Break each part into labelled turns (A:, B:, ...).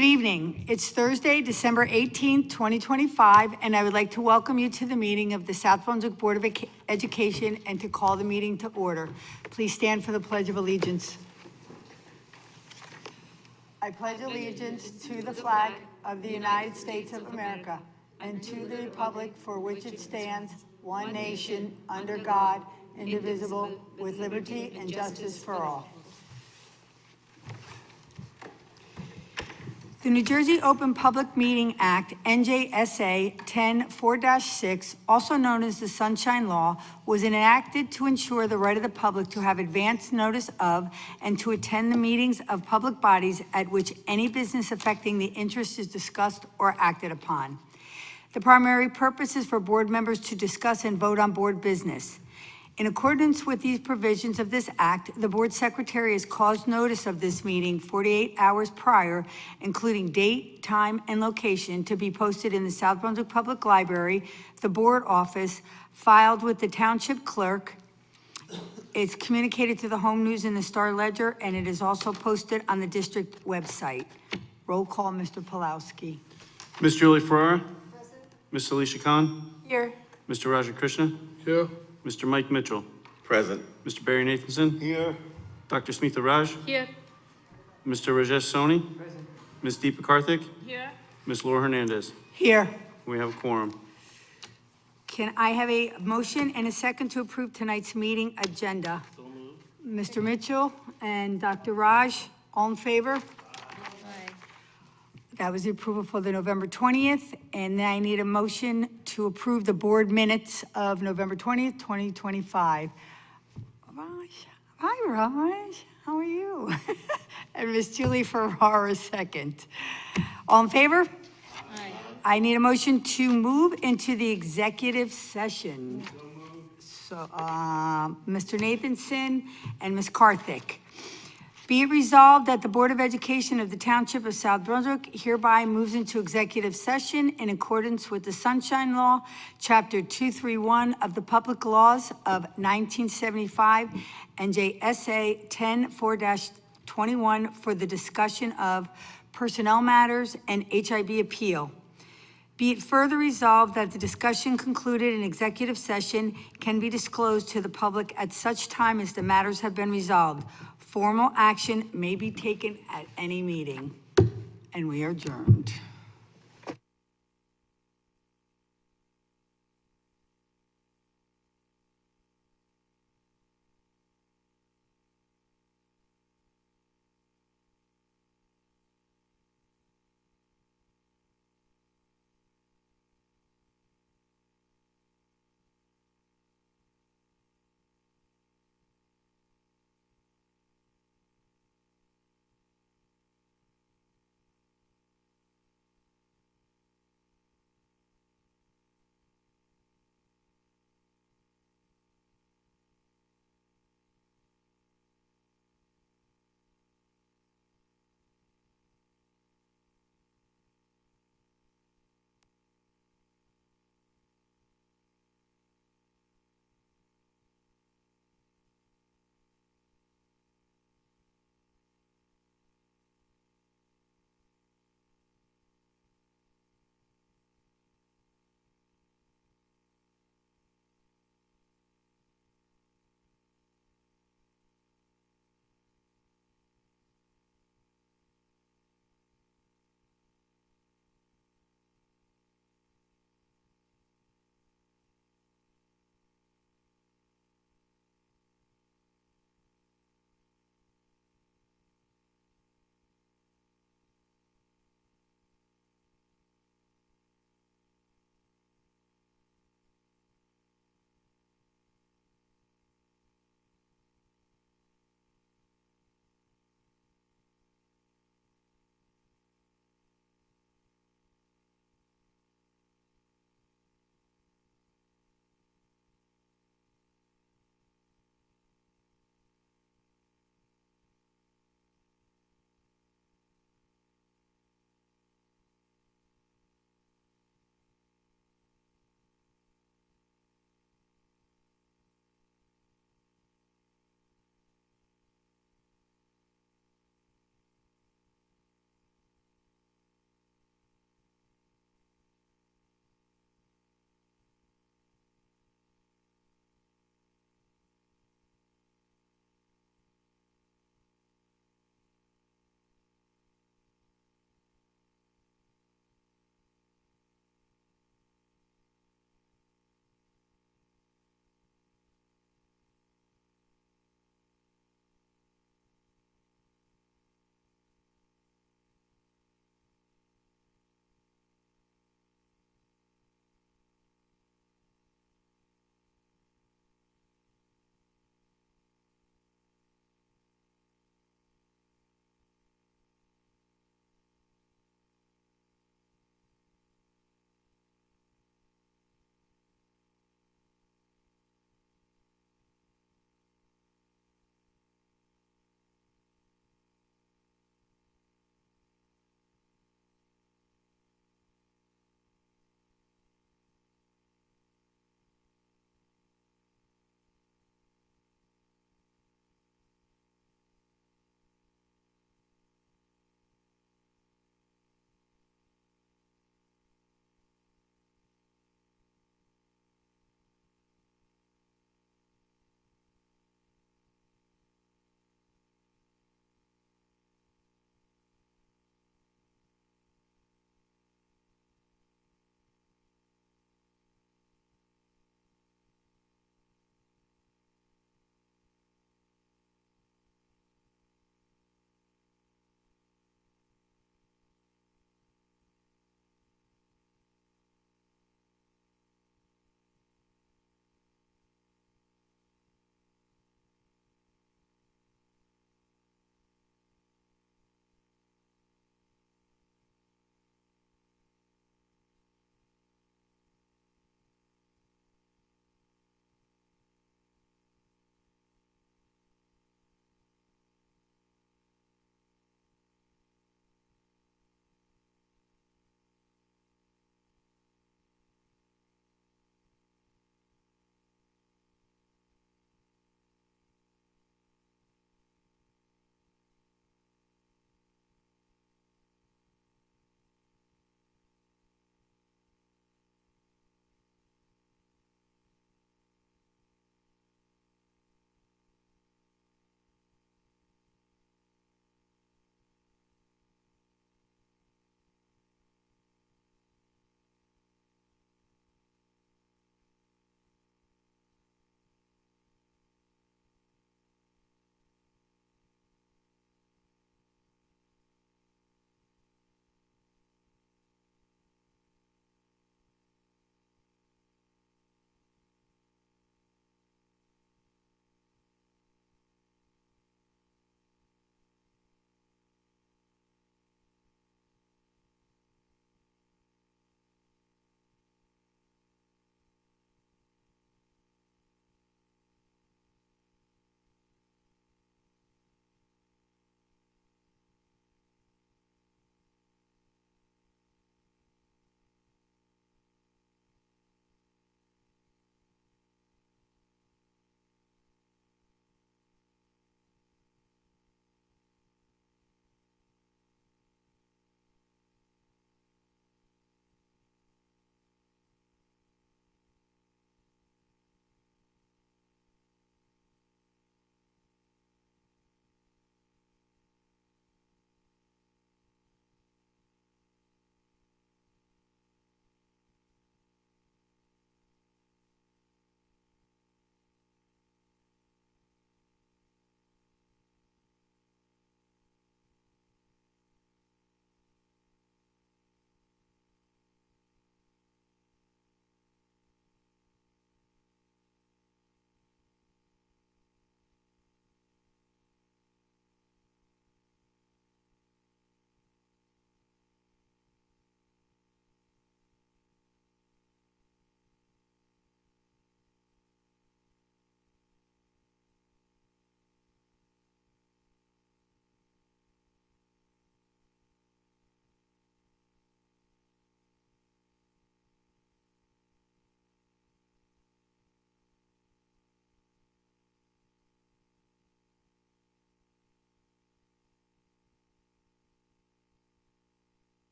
A: Good evening. It's Thursday, December 18th, 2025, and I would like to welcome you to the meeting of the South Brunswick Board of Education and to call the meeting to order. Please stand for the Pledge of Allegiance. I pledge allegiance to the flag of the United States of America and to the republic for which it stands, one nation, under God, indivisible, with liberty and justice for all. The New Jersey Open Public Meeting Act, NJSA 10-4-6, also known as the Sunshine Law, was enacted to ensure the right of the public to have advance notice of and to attend the meetings of public bodies at which any business affecting the interest is discussed or acted upon. The primary purpose is for board members to discuss and vote on board business. In accordance with these provisions of this act, the board secretary has caused notice of this meeting 48 hours prior, including date, time, and location, to be posted in the South Brunswick Public Library, the board office, filed with the township clerk. It's communicated to the Home News and the Star Ledger, and it is also posted on the district website. Roll call, Mr. Pulowski.
B: Ms. Julie Ferrara. Present. Ms. Alicia Khan.
A: Here.
B: Mr. Raja Krishna.
C: Here.
B: Mr. Mike Mitchell.
C: Present.
B: Mr. Barry Nathanson.
C: Here.
B: Dr. Smitha Raj.
D: Here.
B: Mr. Rajesh Soni.
C: Present.
B: Ms. Deepa Karthik.
D: Here.
B: Ms. Laura Hernandez.
A: Here.
B: We have a quorum.
A: Can I have a motion and a second to approve tonight's meeting agenda? So moved. Mr. Mitchell and Dr. Raj, all in favor?
D: Aye.
A: That was the approval for the November 20th, and then I need a motion to approve the board minutes of November 20th, 2025. Raj, hi Raj, how are you? And Ms. Julie Ferrara, second. All in favor?
D: Aye.
A: I need a motion to move into the executive session. So, Mr. Nathanson and Ms. Karthik. Be it resolved that the Board of Education of the Township of South Brunswick hereby moves into executive session in accordance with the Sunshine Law, Chapter 231 of the Public Laws of 1975, NJSA 10-4-21 for the discussion of personnel matters and HIB appeal. Be it further resolved that the discussion concluded in executive session can be disclosed to the public at such time as the matters have been resolved. Formal action may be taken at any meeting, and we are adjourned.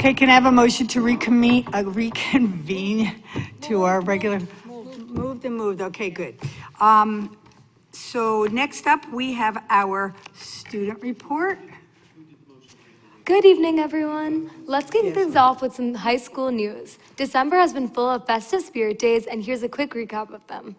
A: Okay, can I have a motion to reconvene to our regular? Moved, okay, good. So next up, we have our student report.
C: Good evening, everyone. Let's kick
A: Yes.
C: things off with some high school news. December has been full of festive spirit days, and here's a quick recap of them.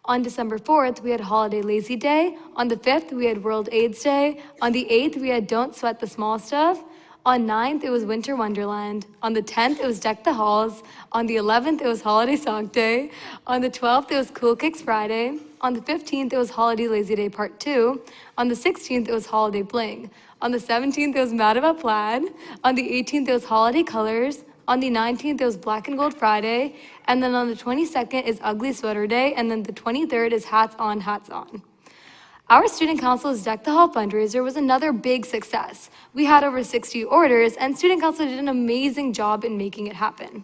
C: On December 4th, we had Holiday Lazy Day. On the 5th, we had World AIDS Day. On the 8th, we had Don't Sweat the Small Stuff. On 9th, it was Winter Wonderland. On the 10th, it was Deck the Halls. On the 11th, it was Holiday Sock Day. On the 12th, it was Cool Kicks Friday. On the 15th, it was Holiday Lazy Day Part 2. On the 16th, it was Holiday Bling. On the 17th, it was Mad About Plaid. On the 18th, it was Holiday Colors. On the 19th, it was Black and Gold Friday. And then on the 22nd is Ugly Sweater Day. And then the 23rd is Hats On, Hats On. Our Student Council's Deck the Hall fundraiser was another big success. We had over 60 orders, and Student Council did an amazing job in making it happen.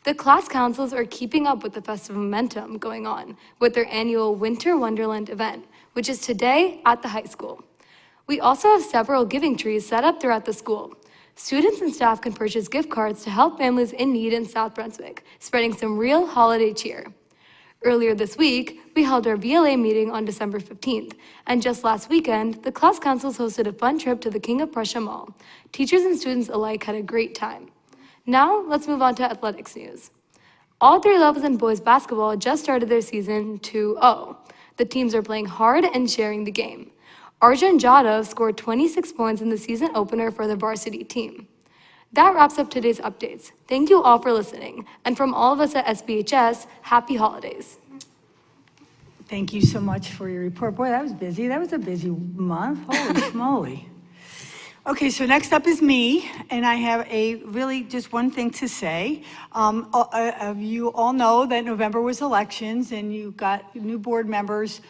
C: The class councils are keeping up with the festive momentum going on with their annual Winter Wonderland event, which is today at the high school. We also have several giving trees set up throughout the school. Students and staff can purchase gift cards to help families in need in South Brunswick, spreading some real holiday cheer. Earlier this week, we held our VLA meeting on December 15th, and just last weekend, the class councils hosted a fun trip to the King of Prussia Mall. Teachers and students alike had a great time. Now, let's move on to athletics news. All three levels in boys basketball just started their season 2-0. The teams are playing hard and sharing the game. Arjun Jadhav scored 26 points in the season opener for the varsity team. That wraps up today's updates. Thank you all for listening. And from all of us at SBHS, happy holidays.
A: Thank you so much for your report. Boy, that was busy. That was a busy month. Holy smoly. Okay, so next up is me, and I have really just one thing to say. You all know that November was elections, and you got new board members.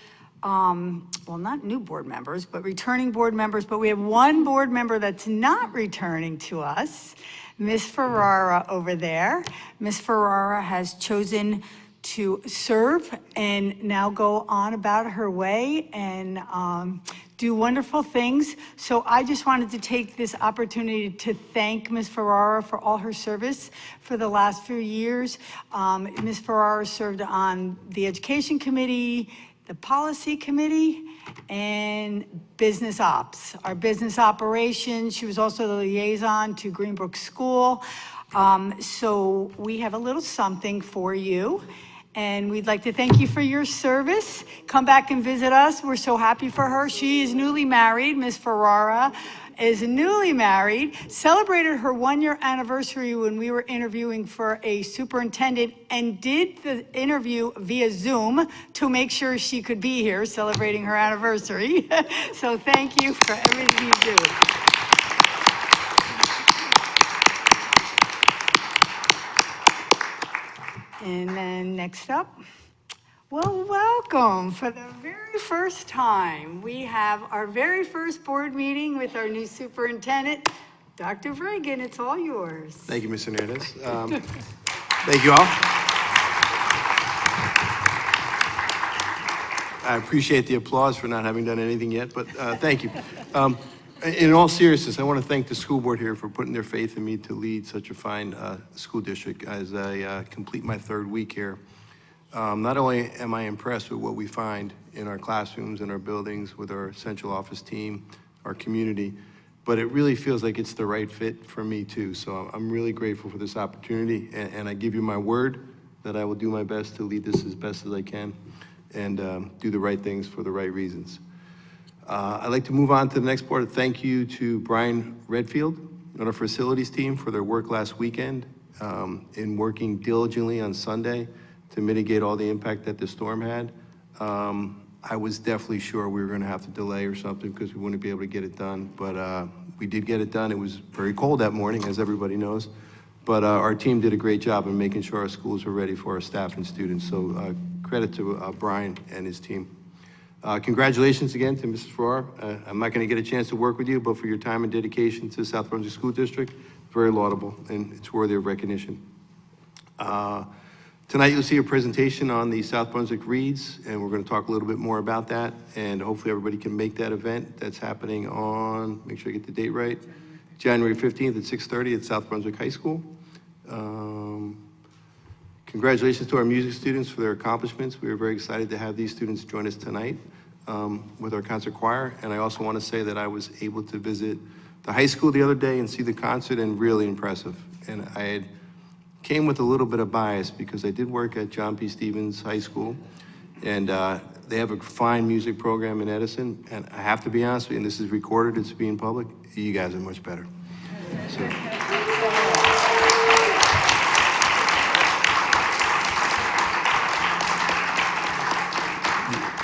A: Well, not new board members, but returning board members. But we have one board member that's not returning to us, Miss Ferrara over there. Miss Ferrara has chosen to serve and now go on about her way and do wonderful things. So I just wanted to take this opportunity to thank Ms. Ferrara for all her service for the last few years. Ms. Ferrara served on the Education Committee, the Policy Committee, and Business Ops. Our business operations, she was also the liaison to Greenbrook School. So we have a little something for you. And we'd like to thank you for your service. Come back and visit us. We're so happy for her. She is newly married. Ms. Ferrara is newly married, celebrated her 1-year anniversary when we were interviewing for a superintendent and did the interview via Zoom to make sure she could be here celebrating her anniversary. So thank you for everything you do. And then next up, well, welcome. For the very first time, we have our very first board meeting with our new superintendent, Dr. Vragan. It's all yours.
E: Thank you, Ms. Hernandez. Thank you all. I appreciate the applause for not having done anything yet, but thank you. In all seriousness, I want to thank the school board here for putting their faith in me to lead such a fine school district as I complete my 3rd week here. Not only am I impressed with what we find in our classrooms and our buildings with our central office team, our community, but it really feels like it's the right fit for me too. So I'm really grateful for this opportunity, and I give you my word that I will do my best to lead this as best as I can and do the right things for the right reasons. I'd like to move on to the next part. Thank you to Brian Redfield and our facilities team for their work last weekend in working diligently on Sunday to mitigate all the impact that the storm had. I was definitely sure we were going to have to delay or something because we wouldn't be able to get it done, but we did get it done. It was very cold that morning, as everybody knows, but our team did a great job in making sure our schools were ready for our staff and students, so credit to Brian and his team. Congratulations again to Mrs. Farrar. I'm not going to get a chance to work with you, but for your time and dedication to South Brunswick School District, very laudable, and it's worthy of recognition. Tonight you'll see a presentation on the South Brunswick Reads, and we're going to talk a little bit more about that, and hopefully everybody can make that event. That's happening on, make sure I get the date right, January 15th at 6:30 at South Brunswick High School. Congratulations to our music students for their accomplishments. We are very excited to have these students join us tonight with our concert choir. And I also want to say that I was able to visit the high school the other day and see the concert, and really impressive. And I came with a little bit of bias because I did work at John P. Stevens High School, and they have a fine music program in Edison. And I have to be honest with you, and this is recorded, it's being public, you guys are much better. So.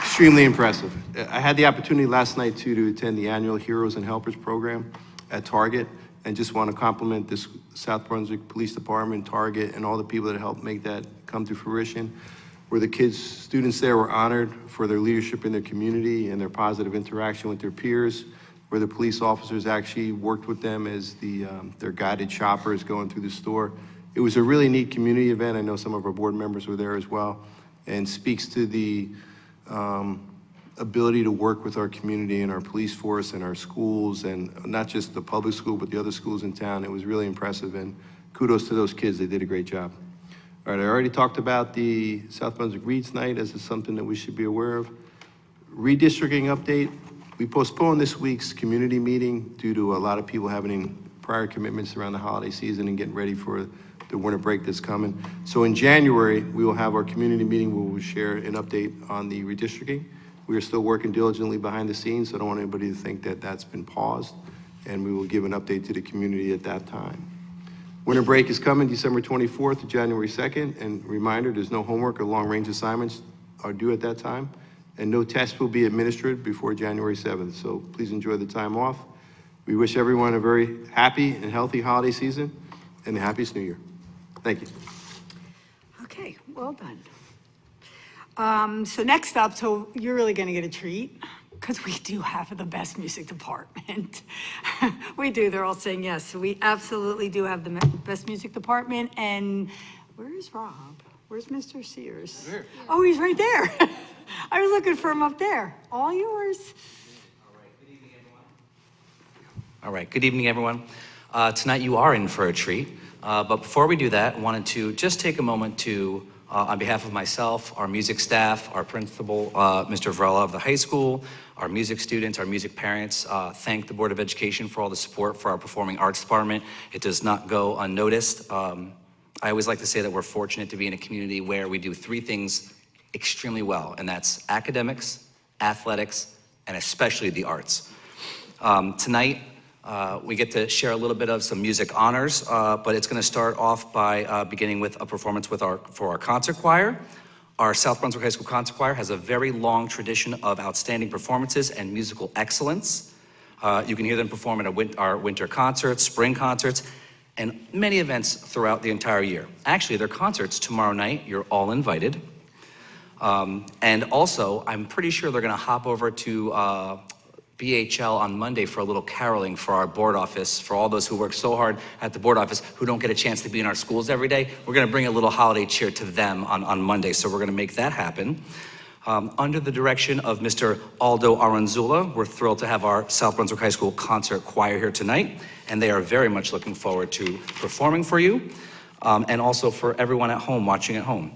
E: Extremely impressive. I had the opportunity last night too to attend the annual Heroes and Helpers program at Target, and just want to compliment this South Brunswick Police Department, Target, and all the people that helped make that come to fruition. Where the students there were honored for their leadership in their community and their positive interaction with their peers, where the police officers actually worked with them as their guided shoppers going through the store. It was a really neat community event. I know some of our board members were there as well, and speaks to the ability to work with our community and our police force and our schools, and not just the public school, but the other schools in town. It was really impressive, and kudos to those kids. They did a great job. All right, I already talked about the South Brunswick Reads Night as something that we should be aware of. Redistricting update. We postponed this week's community meeting due to a lot of people having prior commitments around the holiday season and getting ready for the winter break that's coming. So in January, we will have our community meeting where we'll share an update on the redistricting. We are still working diligently behind the scenes, so I don't want anybody to think that that's been paused, and we will give an update to the community at that time. Winter break is coming December 24th to January 2nd, and reminder, there's no homework or long-range assignments are due at that time, and no tests will be administered before January 7th, so please enjoy the time off. We wish everyone a very happy and healthy holiday season, and the happiest New Year. Thank you.
A: Okay, well done. So next up, so you're really gonna get a treat, because we do have the best music department. We do, they're all saying yes. So we absolutely do have the best music department, and where's Rob? Where's Mr. Sears? Oh, he's right there. I was looking for him up there. All yours.
F: All right, good evening, everyone. Tonight you are in for a treat. But before we do that, I wanted to just take a moment to, on behalf of myself, our music staff, our principal, Mr. Varela of the high school, our music students, our music parents, thank the Board of Education for all the support for our performing arts department. It does not go unnoticed. I always like to say that we're fortunate to be in a community where we do three things extremely well, and that's academics, athletics, and especially the arts. Tonight, we get to share a little bit of some music honors, but it's going to start off by beginning with a performance for our concert choir. Our South Brunswick High School Concert Choir has a very long tradition of outstanding performances and musical excellence. You can hear them perform at our winter concerts, spring concerts, and many events throughout the entire year. Actually, their concerts tomorrow night, you're all invited. And also, I'm pretty sure they're going to hop over to BHL on Monday for a little caroling for our board office, for all those who work so hard at the board office who don't get a chance to be in our schools every day. We're going to bring a little holiday cheer to them on Monday, so we're going to make that happen. Under the direction of Mr. Aldo Aranzula, we're thrilled to have our South Brunswick High School Concert Choir here tonight, and they are very much looking forward to performing for you, and also for everyone at home, watching at home.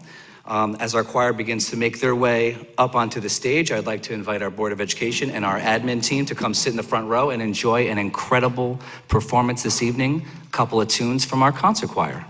F: As our choir begins to make their way up onto the stage, I'd like to invite our Board of Education and our admin team to come sit in the front row and enjoy an incredible performance this evening, a couple of tunes from our concert choir.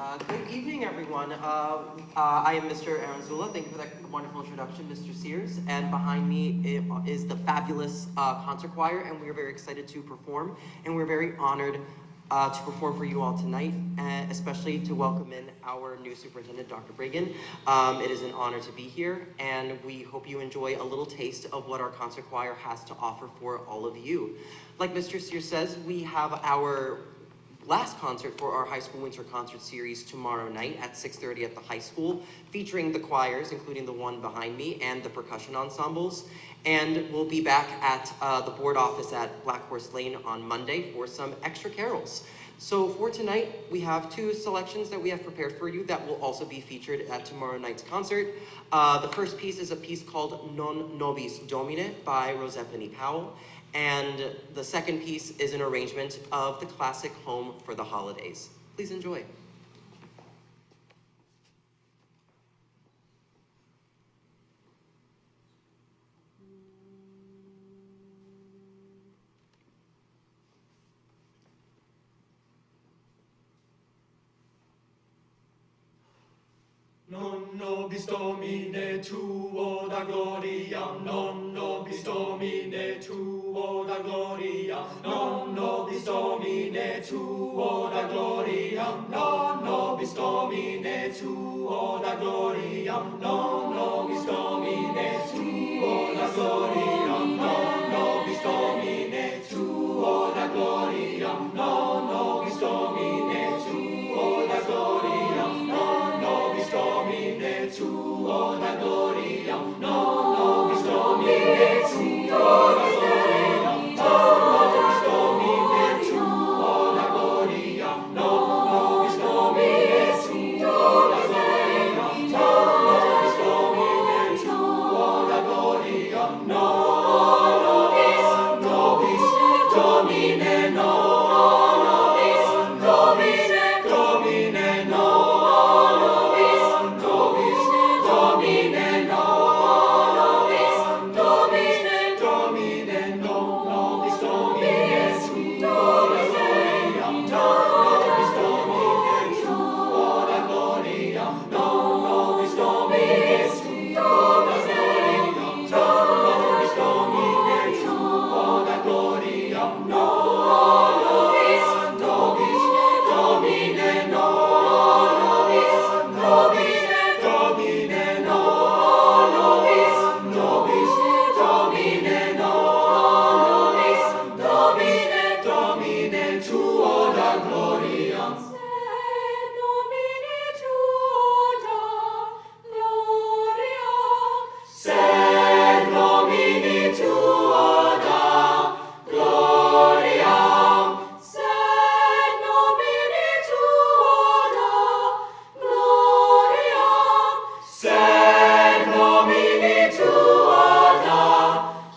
G: Good evening, everyone. I am Mr. Aranzula. Thank you for that wonderful introduction, Mr. Sears. And behind me is the fabulous concert choir, and we're very excited to perform. And we're very honored to perform for you all tonight, especially to welcome in our new superintendent, Dr. Bragan. It is an honor to be here, and we hope you enjoy a little taste of what our concert choir has to offer for all of you. Like Mr. Sears says, we have our last concert for our high school winter concert series tomorrow night at 6:30 at the high school, featuring the choirs, including the one behind me, and the percussion ensembles. And we'll be back at the board office at Black Horse Lane on Monday for some extra carols. So for tonight, we have two selections that we have prepared for you that will also be featured at tomorrow night's concert. The first piece is a piece called Non Nobis Domine by Rosephanie Powell. And the second piece is an arrangement of the classic Home for the Holidays. Please enjoy.
H: Non nobis Domine tuo da gloriam, non nobis Domine tuo da gloriam, non nobis Domine tuo da gloriam, non nobis Domine tuo da gloriam, non nobis Domine tuo da gloriam, non nobis Domine tuo da gloriam, non nobis Domine tuo da gloriam, non nobis Domine tuo da gloriam, non nobis Domine tuo da gloriam, non nobis Domine tuo da gloriam, non nobis Domine tuo da gloriam, non nobis Domine tuo da gloriam, non nobis Domine, non nobis Domine, Domine, non nobis Domine, non nobis Domine, Domine, non nobis Domine tuo da gloriam, non nobis Domine tuo da gloriam, non nobis Domine tuo da gloriam, non nobis Domine tuo da gloriam, non nobis Domine, non nobis Domine, Domine, non nobis Domine, non nobis Domine, Domine tuo da gloriam. Sed Domine tuo da gloriam. Sed Domine tuo da gloriam. Sed Domine tuo da gloriam. Sed Domine tuo da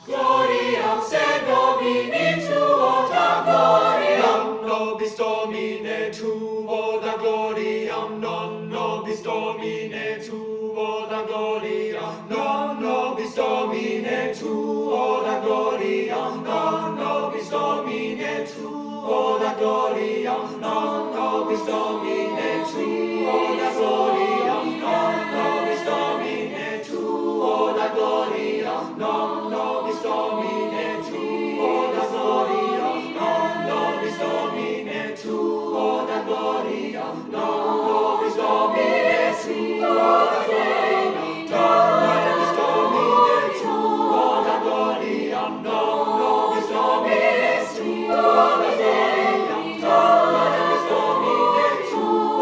H: gloriam. Sed Domine tuo da gloriam. Nobis Domine tuo da gloriam. Non nobis Domine tuo da gloriam. Non nobis Domine tuo da gloriam. Non nobis Domine tuo da gloriam. Non nobis Domine tuo da gloriam. Non nobis Domine tuo da gloriam. Non nobis Domine tuo da gloriam. Non nobis Domine tuo da gloriam. Non nobis Domine tuo da gloriam. Non nobis Domine tuo da gloriam. Non nobis Domine tuo da gloriam. Non nobis Domine tuo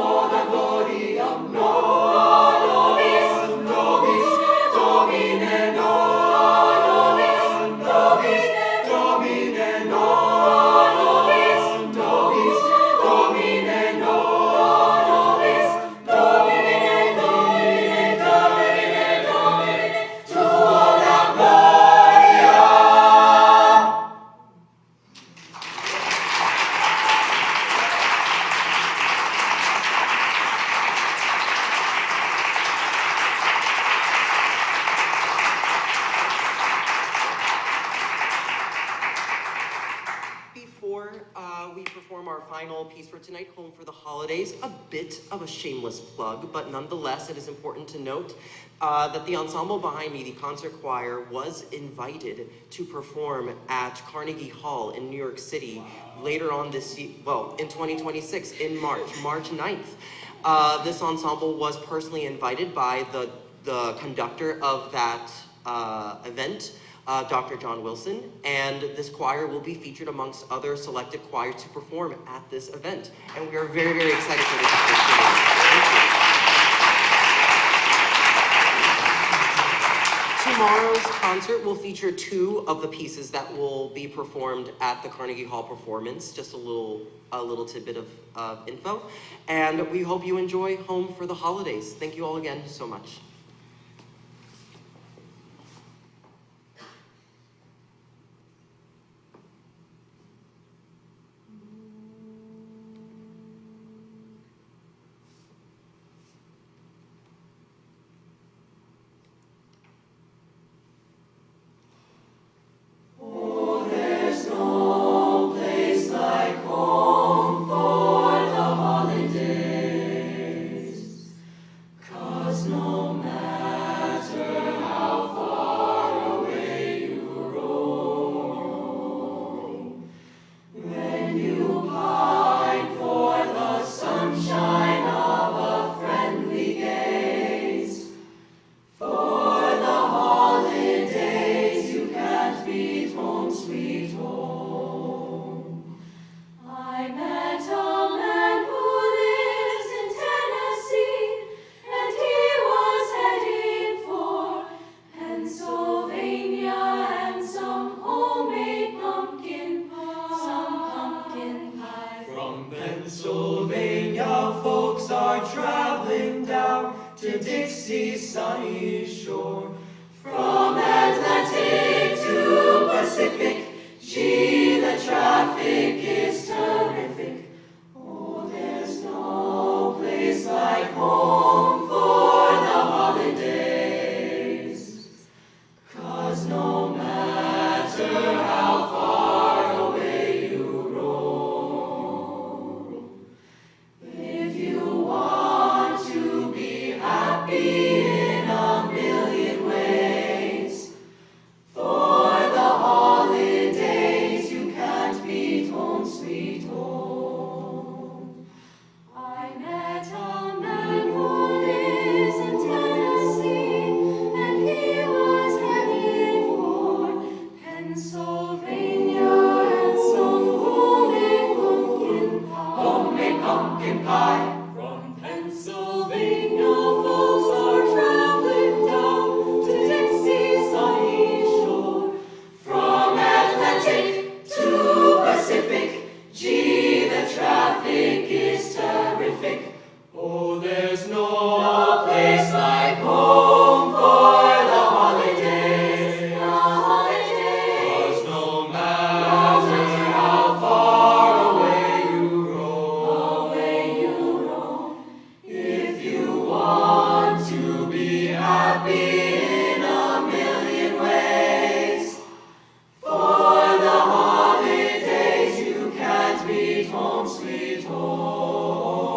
G: final piece for tonight, Home for the Holidays. A bit of a shameless plug, but nonetheless, it is important to note that the ensemble behind me, the concert choir, was invited to perform at Carnegie Hall in New York City later on this year, well, in 2026, in March 9th. This ensemble was personally invited by the conductor of that event, Dr. John Wilson, and this choir will be featured amongst other selected choirs to perform at this event. And we are very, very excited for this opportunity. Thank you. Tomorrow's concert will feature 2 of the pieces that will be performed at the Carnegie Hall performance. Just a little tidbit of info. And we hope you enjoy Home for the Holidays. Thank you all again so much.
H: Pennsylvania folks are traveling down to Dixie's sunny shore. From Atlantic to Pacific, gee, the traffic is terrific. Oh, there's no place like home for the holidays. 'Cause no matter how far away you roam, if you want to be happy in a million ways, for the holidays you can't beat home sweet home. I met a man who lives in Tennessee, and he was headed for Pennsylvania and some homemade pumpkin pie. From Pennsylvania, folks are traveling down to Dixie's sunny shore. From Atlantic to Pacific, gee, the traffic is terrific. Oh, there's no place like home for the holidays. 'Cause no matter how far away you roam, if you want to be happy in a million ways, for the holidays you can't beat home sweet home.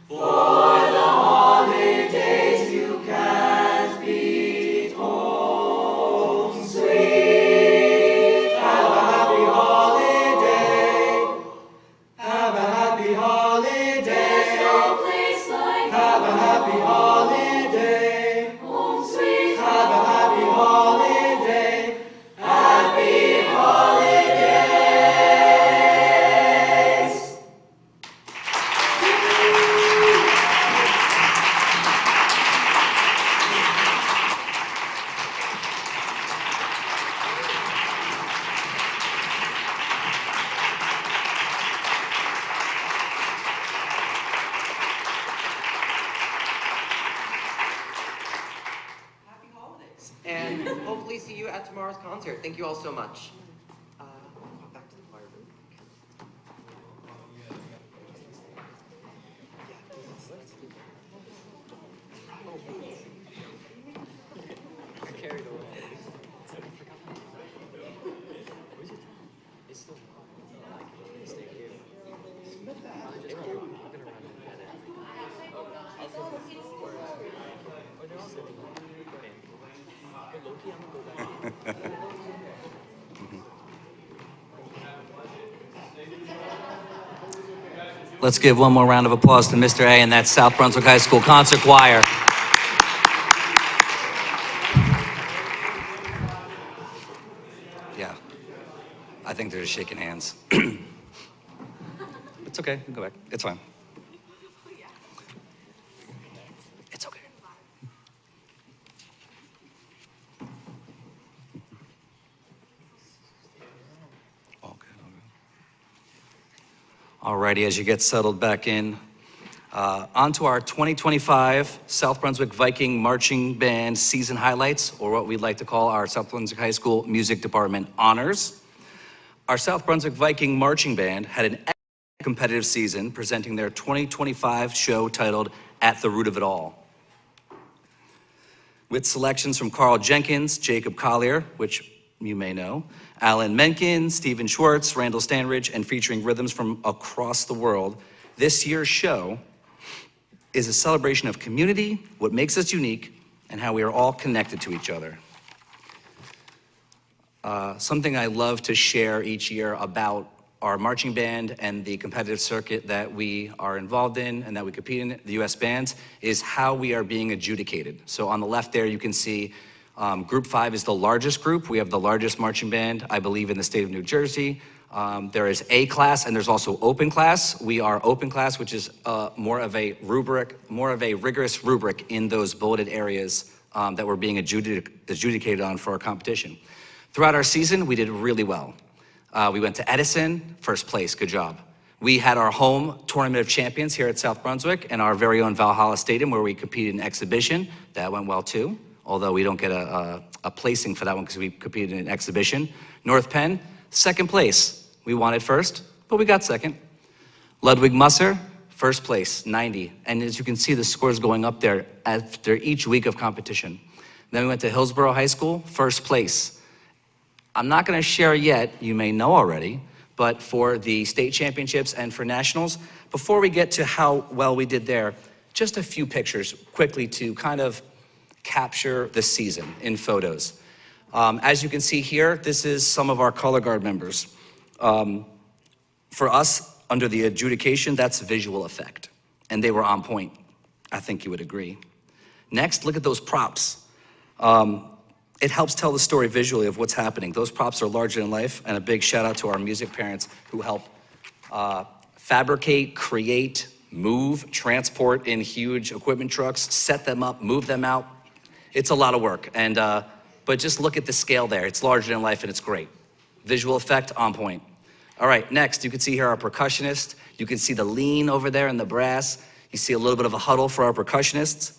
H: For the holidays you can't beat home sweet. Have a happy holiday. Have a happy holiday. There's no place like have a happy holiday. Home sweet. Have a happy holiday. Happy holidays. Happy holidays. And hopefully see you at tomorrow's concert. Thank you all so much. Back to the choir room.
F: Let's give one more round of applause to Mr. A and that South Brunswick High School Concert Choir. Yeah, I think they're just shaking hands. It's okay, you can go back, it's fine. It's okay. All good, all good. Alrighty, as you get settled back in, on to our 2025 South Brunswick Viking Marching Band season highlights, or what we'd like to call our South Brunswick High School Music Department honors. Our South Brunswick Viking Marching Band had an competitive season, presenting their 2025 show titled At the Root of It All. With selections from Carl Jenkins, Jacob Collier, which you may know, Alan Menken, Stephen Schwartz, Randall Stanridge, and featuring rhythms from across the world, this year's show is a celebration of community, what makes us unique, and how we are all connected to each other. Something I love to share each year about our marching band and the competitive circuit that we are involved in and that we compete in, the U.S. bands, is how we are being adjudicated. So on the left there, you can see Group 5 is the largest group. We have the largest marching band, I believe, in the state of New Jersey. There is A class and there's also open class. We are open class, which is more of a rigorous rubric in those bulleted areas that we're being adjudicated on for our competition. Throughout our season, we did really well. We went to Edison, first place, good job. We had our home Tournament of Champions here at South Brunswick and our very own Valhalla Stadium where we competed in exhibition. That went well too, although we don't get a placing for that one because we competed in an exhibition. North Penn, second place. We wanted first, but we got second. Ludwig Musser, first place, 90. And as you can see, the scores going up there after each week of competition. Then we went to Hillsborough High School, first place. I'm not gonna share yet, you may know already, but for the state championships and for nationals, before we get to how well we did there, just a few pictures quickly to kind of capture the season in photos. As you can see here, this is some of our color guard members. For us, under the adjudication, that's visual effect, and they were on point. I think you would agree. Next, look at those props. It helps tell the story visually of what's happening. Those props are larger than life, and a big shout out to our music parents who help fabricate, create, move, transport in huge equipment trucks, set them up, move them out. It's a lot of work, and but just look at the scale there. It's larger than life and it's great. Visual effect on point. All right, next, you can see here our percussionist. You can see the lean over there in the brass. You see a little bit of a huddle for our percussionists.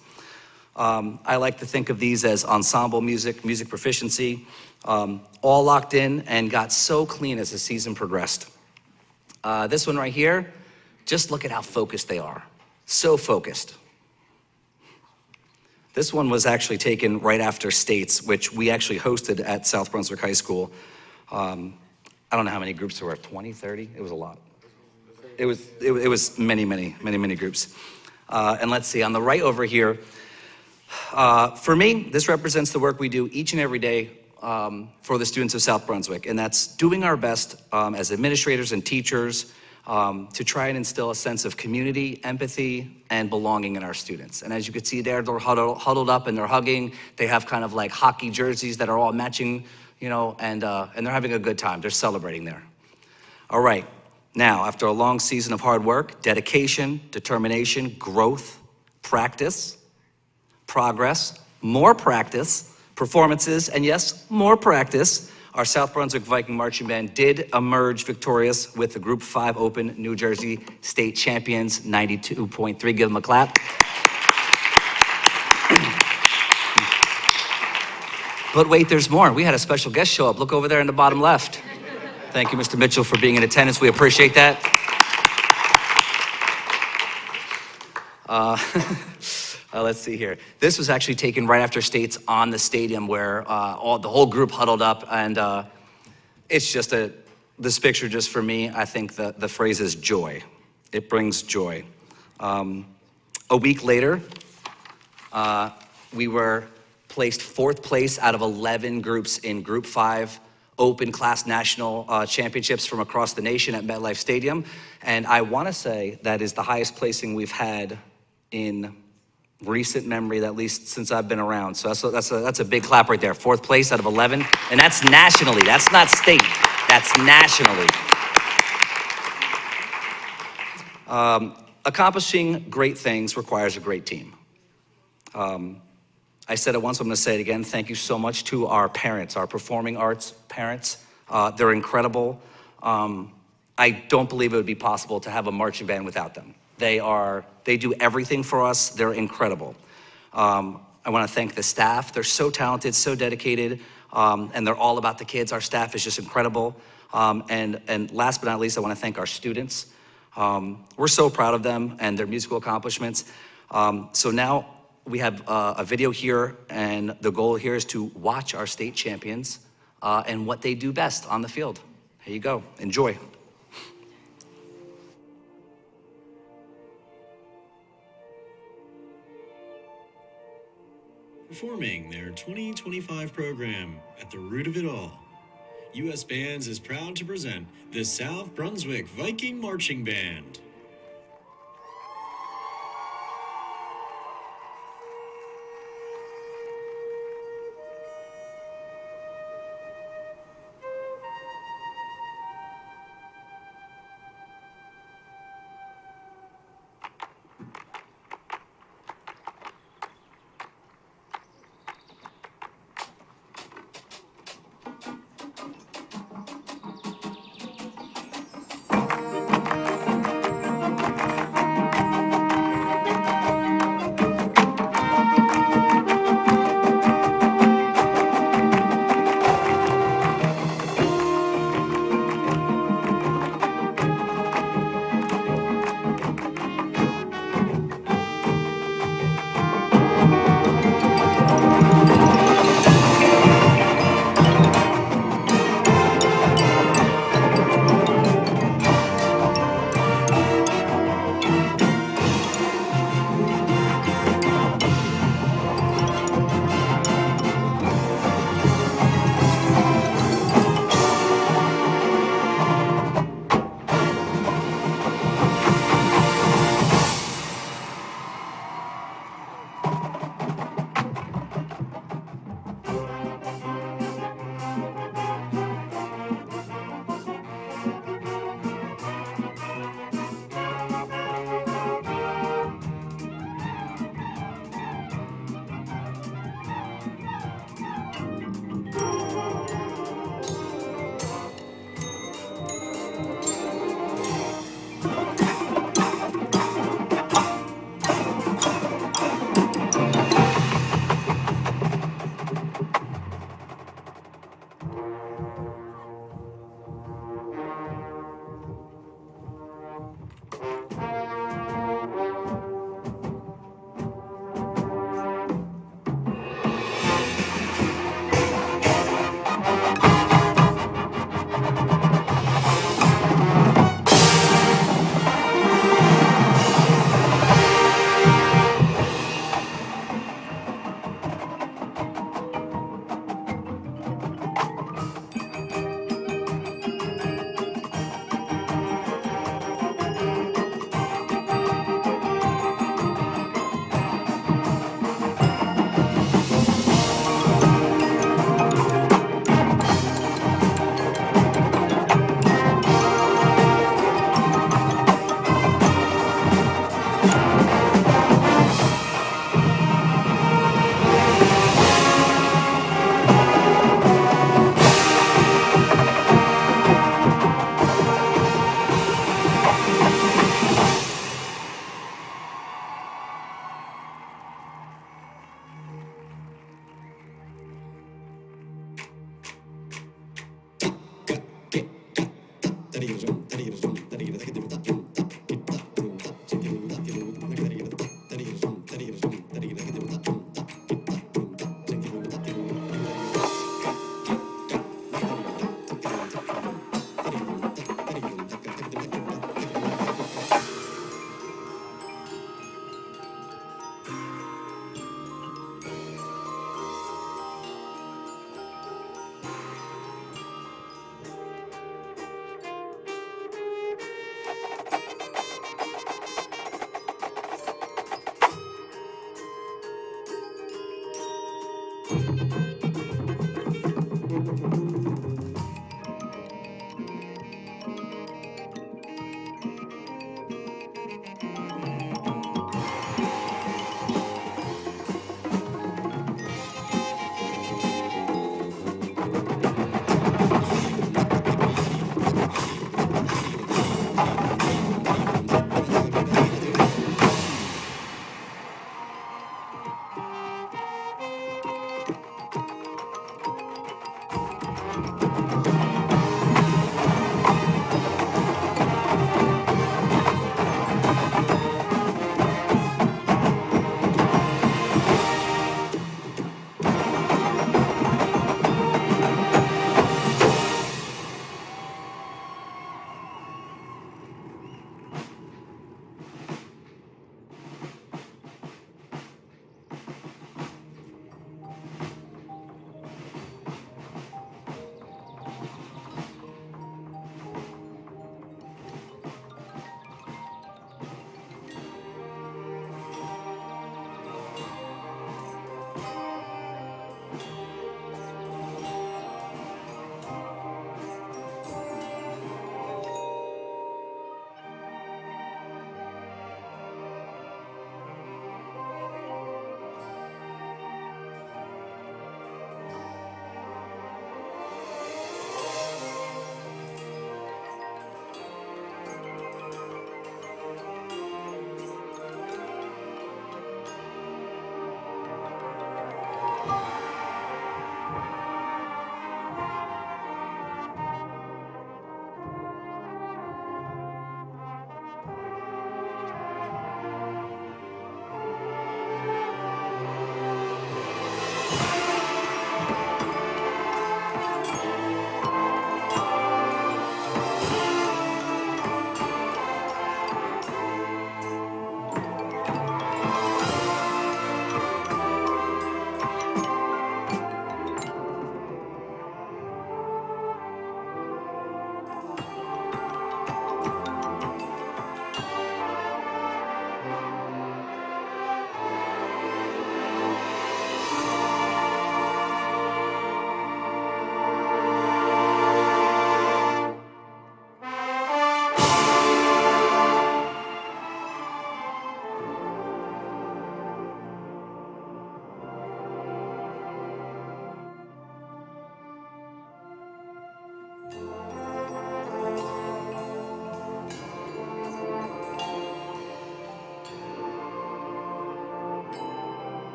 F: I like to think of these as ensemble music, music proficiency, all locked in and got so clean as the season progressed. This one right here, just look at how focused they are. So focused. This one was actually taken right after states, which we actually hosted at South Brunswick High School. I don't know how many groups there were, 20, 30? It was a lot. It was many groups. And let's see, on the right over here, for me, this represents the work we do each and every day for the students of South Brunswick, and that's doing our best as administrators and teachers to try and instill a sense of community, empathy, and belonging in our students. And as you can see there, they're huddled up and they're hugging. They have kind of like hockey jerseys that are all matching, you know, and they're having a good time. They're celebrating there. All right, now, after a long season of hard work, dedication, determination, growth, practice, progress, more practice, performances, and yes, more practice, our South Brunswick Viking Marching Band did emerge victorious with the Group 5 Open New Jersey State Champions, 92.3. Give them a clap. But wait, there's more. We had a special guest show up. Look over there in the bottom left. Thank you, Mr. Mitchell, for being in attendance. We appreciate that. Let's see here. This was actually taken right after states on the stadium where the whole group huddled up, and it's just this picture just for me, I think the phrase is joy. It brings joy. A week later, We were placed 4th place out of 11 groups in Group 5 Open Class National Championships from across the nation at MetLife Stadium. And I want to say that is the highest placing we've had in recent memory, at least since I've been around. So that's a big clap right there. 4th place out of 11, and that's nationally. That's not state. That's nationally. Accomplishing great things requires a great team. I said it once, I'm gonna say it again. Thank you so much to our parents, our performing arts parents. They're incredible. I don't believe it would be possible to have a marching band without them. They do everything for us. They're incredible. I wanna thank the staff. They're so talented, so dedicated, and they're all about the kids. Our staff is just incredible. And last but not least, I wanna thank our students. We're so proud of them and their musical accomplishments. So now we have a video here, and the goal here is to watch our state champions and what they do best on the field. Here you go, enjoy.
I: Performing their 2025 program at the root of it all, U.S. Bands is proud to present the South Brunswick Viking Marching Band.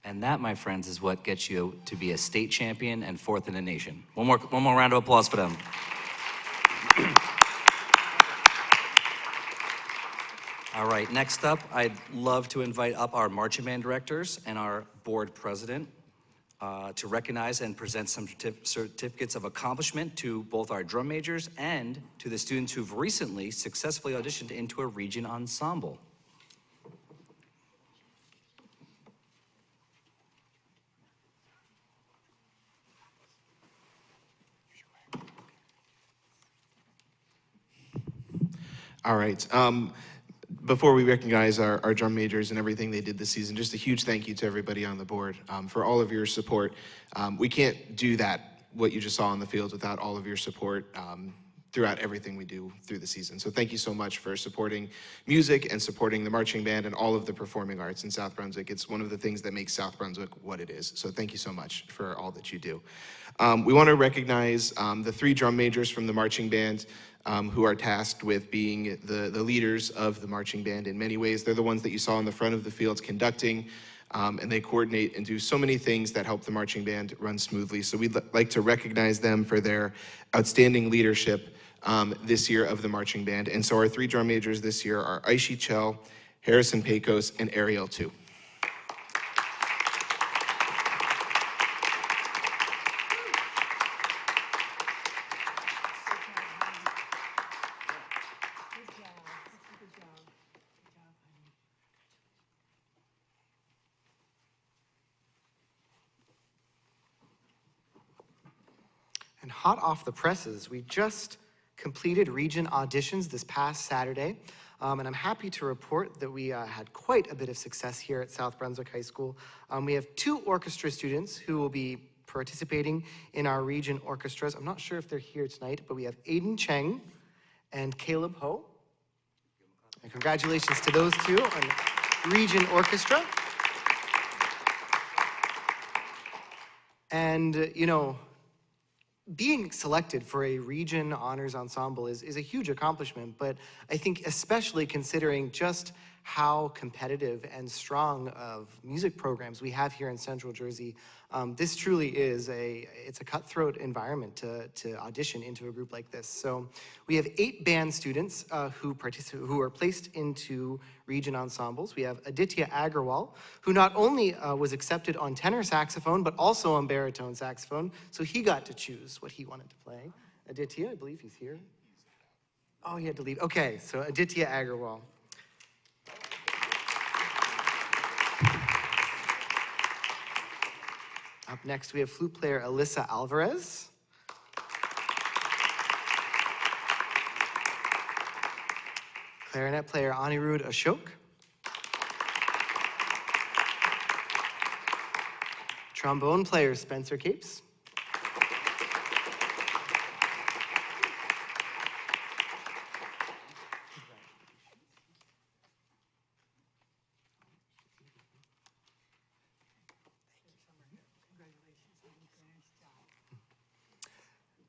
F: And that, my friends, is what gets you to be a state champion and 4th in the nation. One more round of applause for them. All right, next up, I'd love to invite up our marching band directors and our board president to recognize and present some certificates of accomplishment to both our drum majors and to the students who've recently successfully auditioned into a region ensemble.
J: All right. Before we recognize our drum majors and everything they did this season, just a huge thank you to everybody on the board for all of your support. We can't do that, what you just saw on the field, without all of your support throughout everything we do through the season. So thank you so much for supporting music and supporting the marching band and all of the performing arts in South Brunswick. It's one of the things that makes South Brunswick what it is. So thank you so much for all that you do. We want to recognize the 3 drum majors from the marching band who are tasked with being the leaders of the marching band in many ways. They're the ones that you saw in the front of the fields conducting, and they coordinate and do so many things that help the marching band run smoothly. So we'd like to recognize them for their outstanding leadership this year of the marching band. And so our 3 drum majors this year are Aishi Chell, Harrison Pecos, and Ariel Tu.
K: And hot off the presses, we just completed region auditions this past Saturday. And I'm happy to report that we had quite a bit of success here at South Brunswick High School. We have 2 orchestra students who will be participating in our region orchestras. I'm not sure if they're here tonight, but we have Aiden Cheng and Caleb Ho. And congratulations to those 2 on region orchestra. And, you know, being selected for a region honors ensemble is a huge accomplishment, but I think especially considering just how competitive and strong of music programs we have here in Central Jersey, this truly is it's a cutthroat environment to audition into a group like this. So we have 8 band students who are placed into region ensembles. We have Aditya Agarwal, who not only was accepted on tenor saxophone, but also on baritone saxophone, so he got to choose what he wanted to play. Aditya, I believe he's here. Oh, he had to leave. Okay, so Aditya Agarwal. Up next, we have flute player Alyssa Alvarez. Clarinet player Anirudh Ashok. Trombone player Spencer Capes.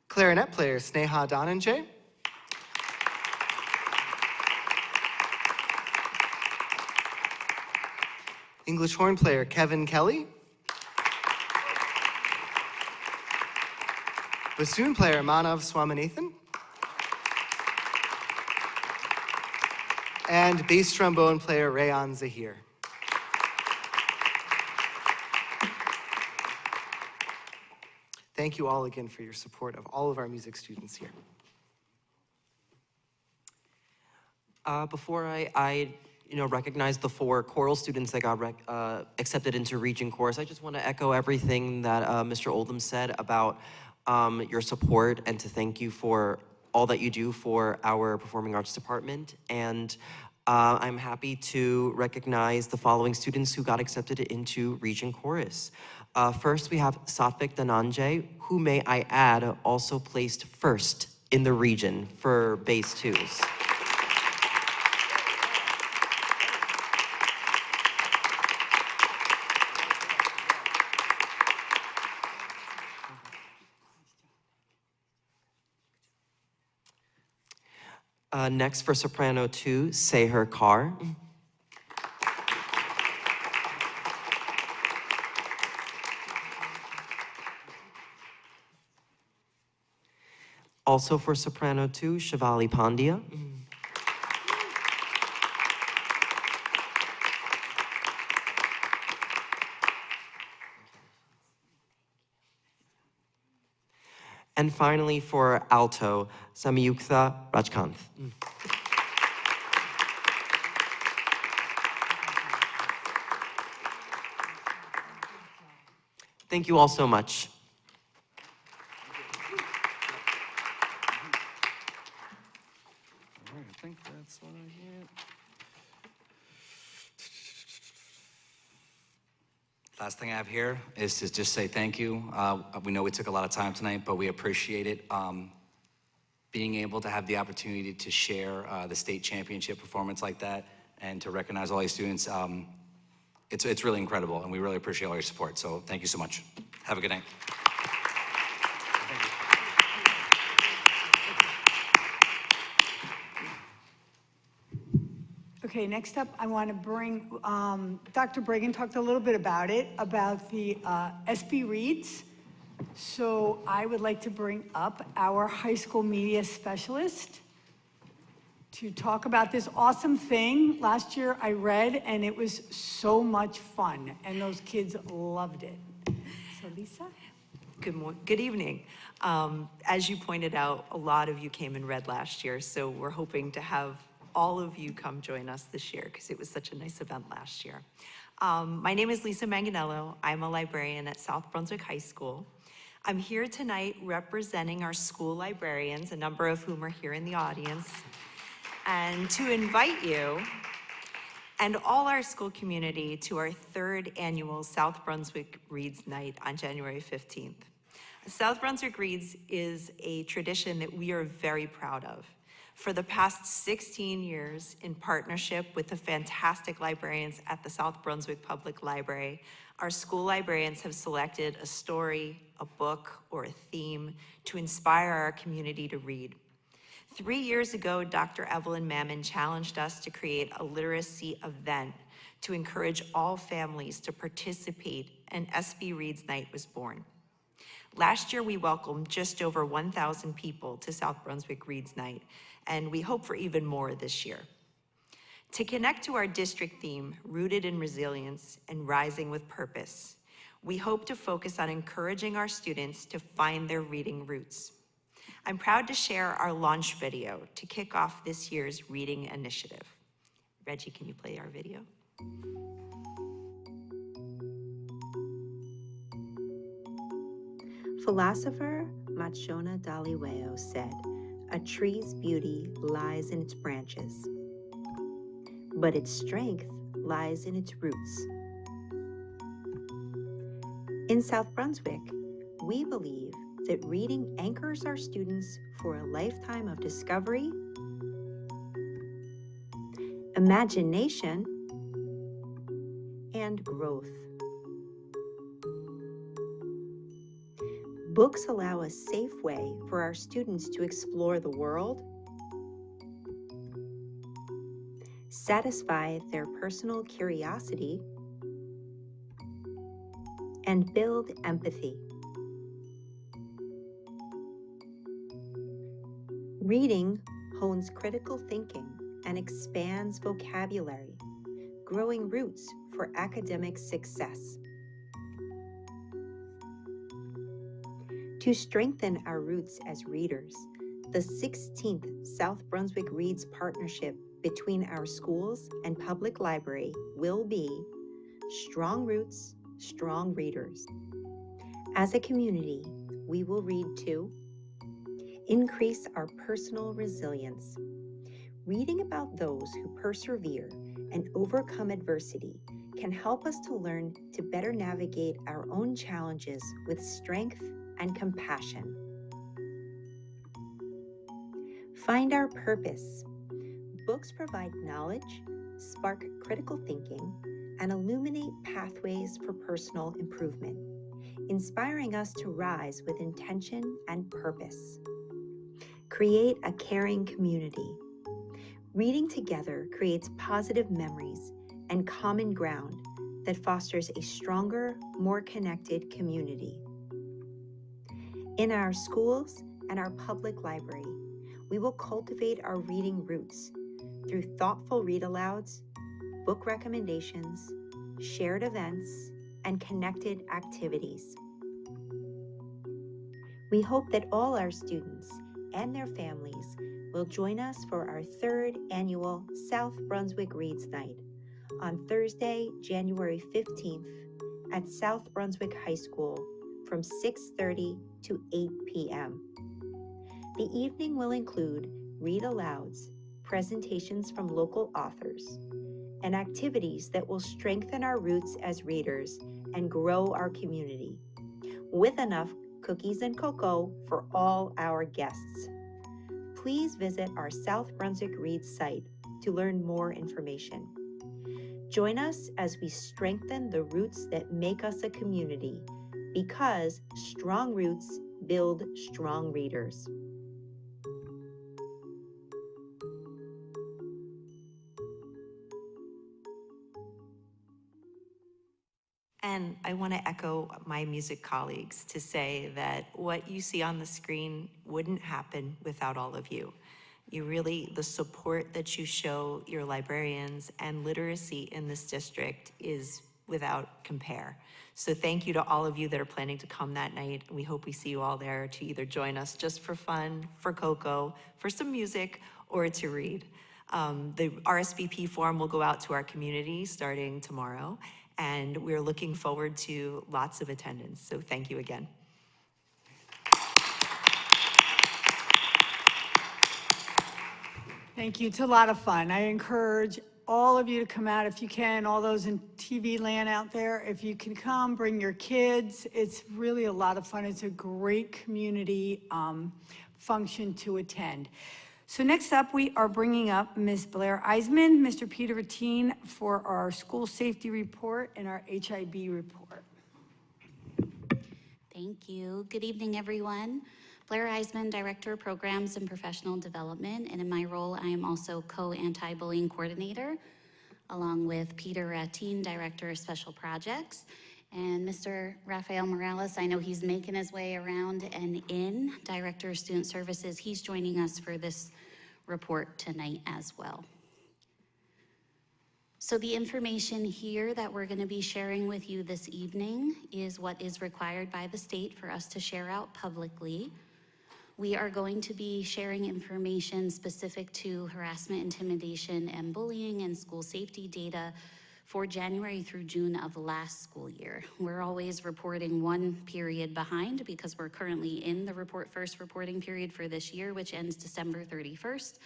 K: Clarinet player Sneha Dhananjay. English horn player Kevin Kelly. Bassoon player Manav Swaminathan. And bass trombone player Rayan Zahir. Thank you all again for your support of all of our music students here.
G: Before I recognize the 4 choral students that got accepted into Region Chorus, I just want to echo everything that Mr. Oldham said about your support and to thank you for all that you do for our Performing Arts Department. And I'm happy to recognize the following students who got accepted into Region Chorus. First, we have Satvik Dhananjay, who, may I add, also placed first in the region for bass 2s. Next, for soprano 2, Seher Kaur. Also for soprano 2, Shivali Pandya. And finally for alto, Samyuktha Rajkanth. Thank you all so much.
F: All right, I think that's what I get. Last thing I have here is to just say thank you. We know we took a lot of time tonight, but we appreciate it. Being able to have the opportunity to share the state championship performance like that and to recognize all these students, it's really incredible, and we really appreciate all your support. So thank you so much. Have a good night.
A: Okay, next up, I want to bring, Dr. Bregan talked a little bit about it, about the SB Reads. So I would like to bring up our high school media specialist to talk about this awesome thing. Last year I read, and it was so much fun, and those kids loved it. So Lisa?
L: Good evening. As you pointed out, a lot of you came and read last year, so we're hoping to have all of you come join us this year because it was such a nice event last year. My name is Lisa Manganello. I'm a librarian at South Brunswick High School. I'm here tonight representing our school librarians, a number of whom are here in the audience, and to invite you and all our school community to our 3rd annual South Brunswick Reads Night on January 15th. South Brunswick Reads is a tradition that we are very proud of. For the past 16 years, in partnership with the fantastic librarians at the South Brunswick Public Library, our school librarians have selected a story, a book, or a theme to inspire our community to read. 3 years ago, Dr. Evelyn Mammon challenged us to create a literacy event to encourage all families to participate, and SB Reads Night was born. Last year, we welcomed just over 1,000 people to South Brunswick Reads Night, and we hope for even more this year. To connect to our district theme, Rooted in Resilience and Rising with Purpose, we hope to focus on encouraging our students to find their reading roots. I'm proud to share our launch video to kick off this year's reading initiative. Reggie, can you play our video?
M: Philosopher Machona Daliweo said, "A tree's beauty lies in its branches, but its strength lies in its roots." In South Brunswick, we believe that reading anchors our students for a lifetime of discovery, imagination, and growth. Books allow a safe way for our students to explore the world, satisfy their personal curiosity, and build empathy. Reading hones critical thinking and expands vocabulary, growing roots for academic success. To strengthen our roots as readers, the 16th South Brunswick Reads partnership between our schools and public library will be Strong Roots, Strong Readers. As a community, we will read to increase our personal resilience. Reading about those who persevere and overcome adversity can help us to learn to better navigate our own challenges with strength and compassion. Find our purpose. Books provide knowledge, spark critical thinking, and illuminate pathways for personal improvement, inspiring us to rise with intention and purpose. Create a caring community. Reading together creates positive memories and common ground that fosters a stronger, more connected community. In our schools and our public library. We will cultivate our reading roots through thoughtful read-alouds, book recommendations, shared events, and connected activities. We hope that all our students and their families will join us for our 3rd annual South Brunswick Reads Night on Thursday, January 15th at South Brunswick High School from 6:30 to 8 p.m. The evening will include read-alouds, presentations from local authors, and activities that will strengthen our roots as readers and grow our community, with enough cookies and cocoa for all our guests. Please visit our South Brunswick Reads site to learn more information. Join us as we strengthen the roots that make us a community, because strong roots build strong readers.
L: And I want to echo my music colleagues to say that what you see on the screen wouldn't happen without all of you. You really, the support that you show your librarians and literacy in this district is without compare. So thank you to all of you that are planning to come that night. We hope we see you all there to either join us just for fun, for cocoa, for some music, or to read. The RSVP form will go out to our community starting tomorrow, and we're looking forward to lots of attendance. So thank you again.
A: Thank you. It's a lot of fun. I encourage all of you to come out if you can, all those in TV land out there. If you can come, bring your kids. It's really a lot of fun. It's a great community function to attend. So next up, we are bringing up Ms. Blair Eisman, Mr. Peter Ratine for our school safety report and our HIB report.
N: Thank you. Good evening, everyone. Blair Eisman, Director of Programs and Professional Development, and in my role, I am also co-anti-bullying coordinator, along with Peter Ratine, Director of Special Projects. And Mr. Rafael Morales, I know he's making his way around and in, Director of Student Services. He's joining us for this report tonight as well. So the information here that we're going to be sharing with you this evening is what is required by the state for us to share out publicly. We are going to be sharing information specific to harassment, intimidation, and bullying and school safety data for January through June of last school year. We're always reporting one period behind because we're currently in the first reporting period for this year, which ends December 31st.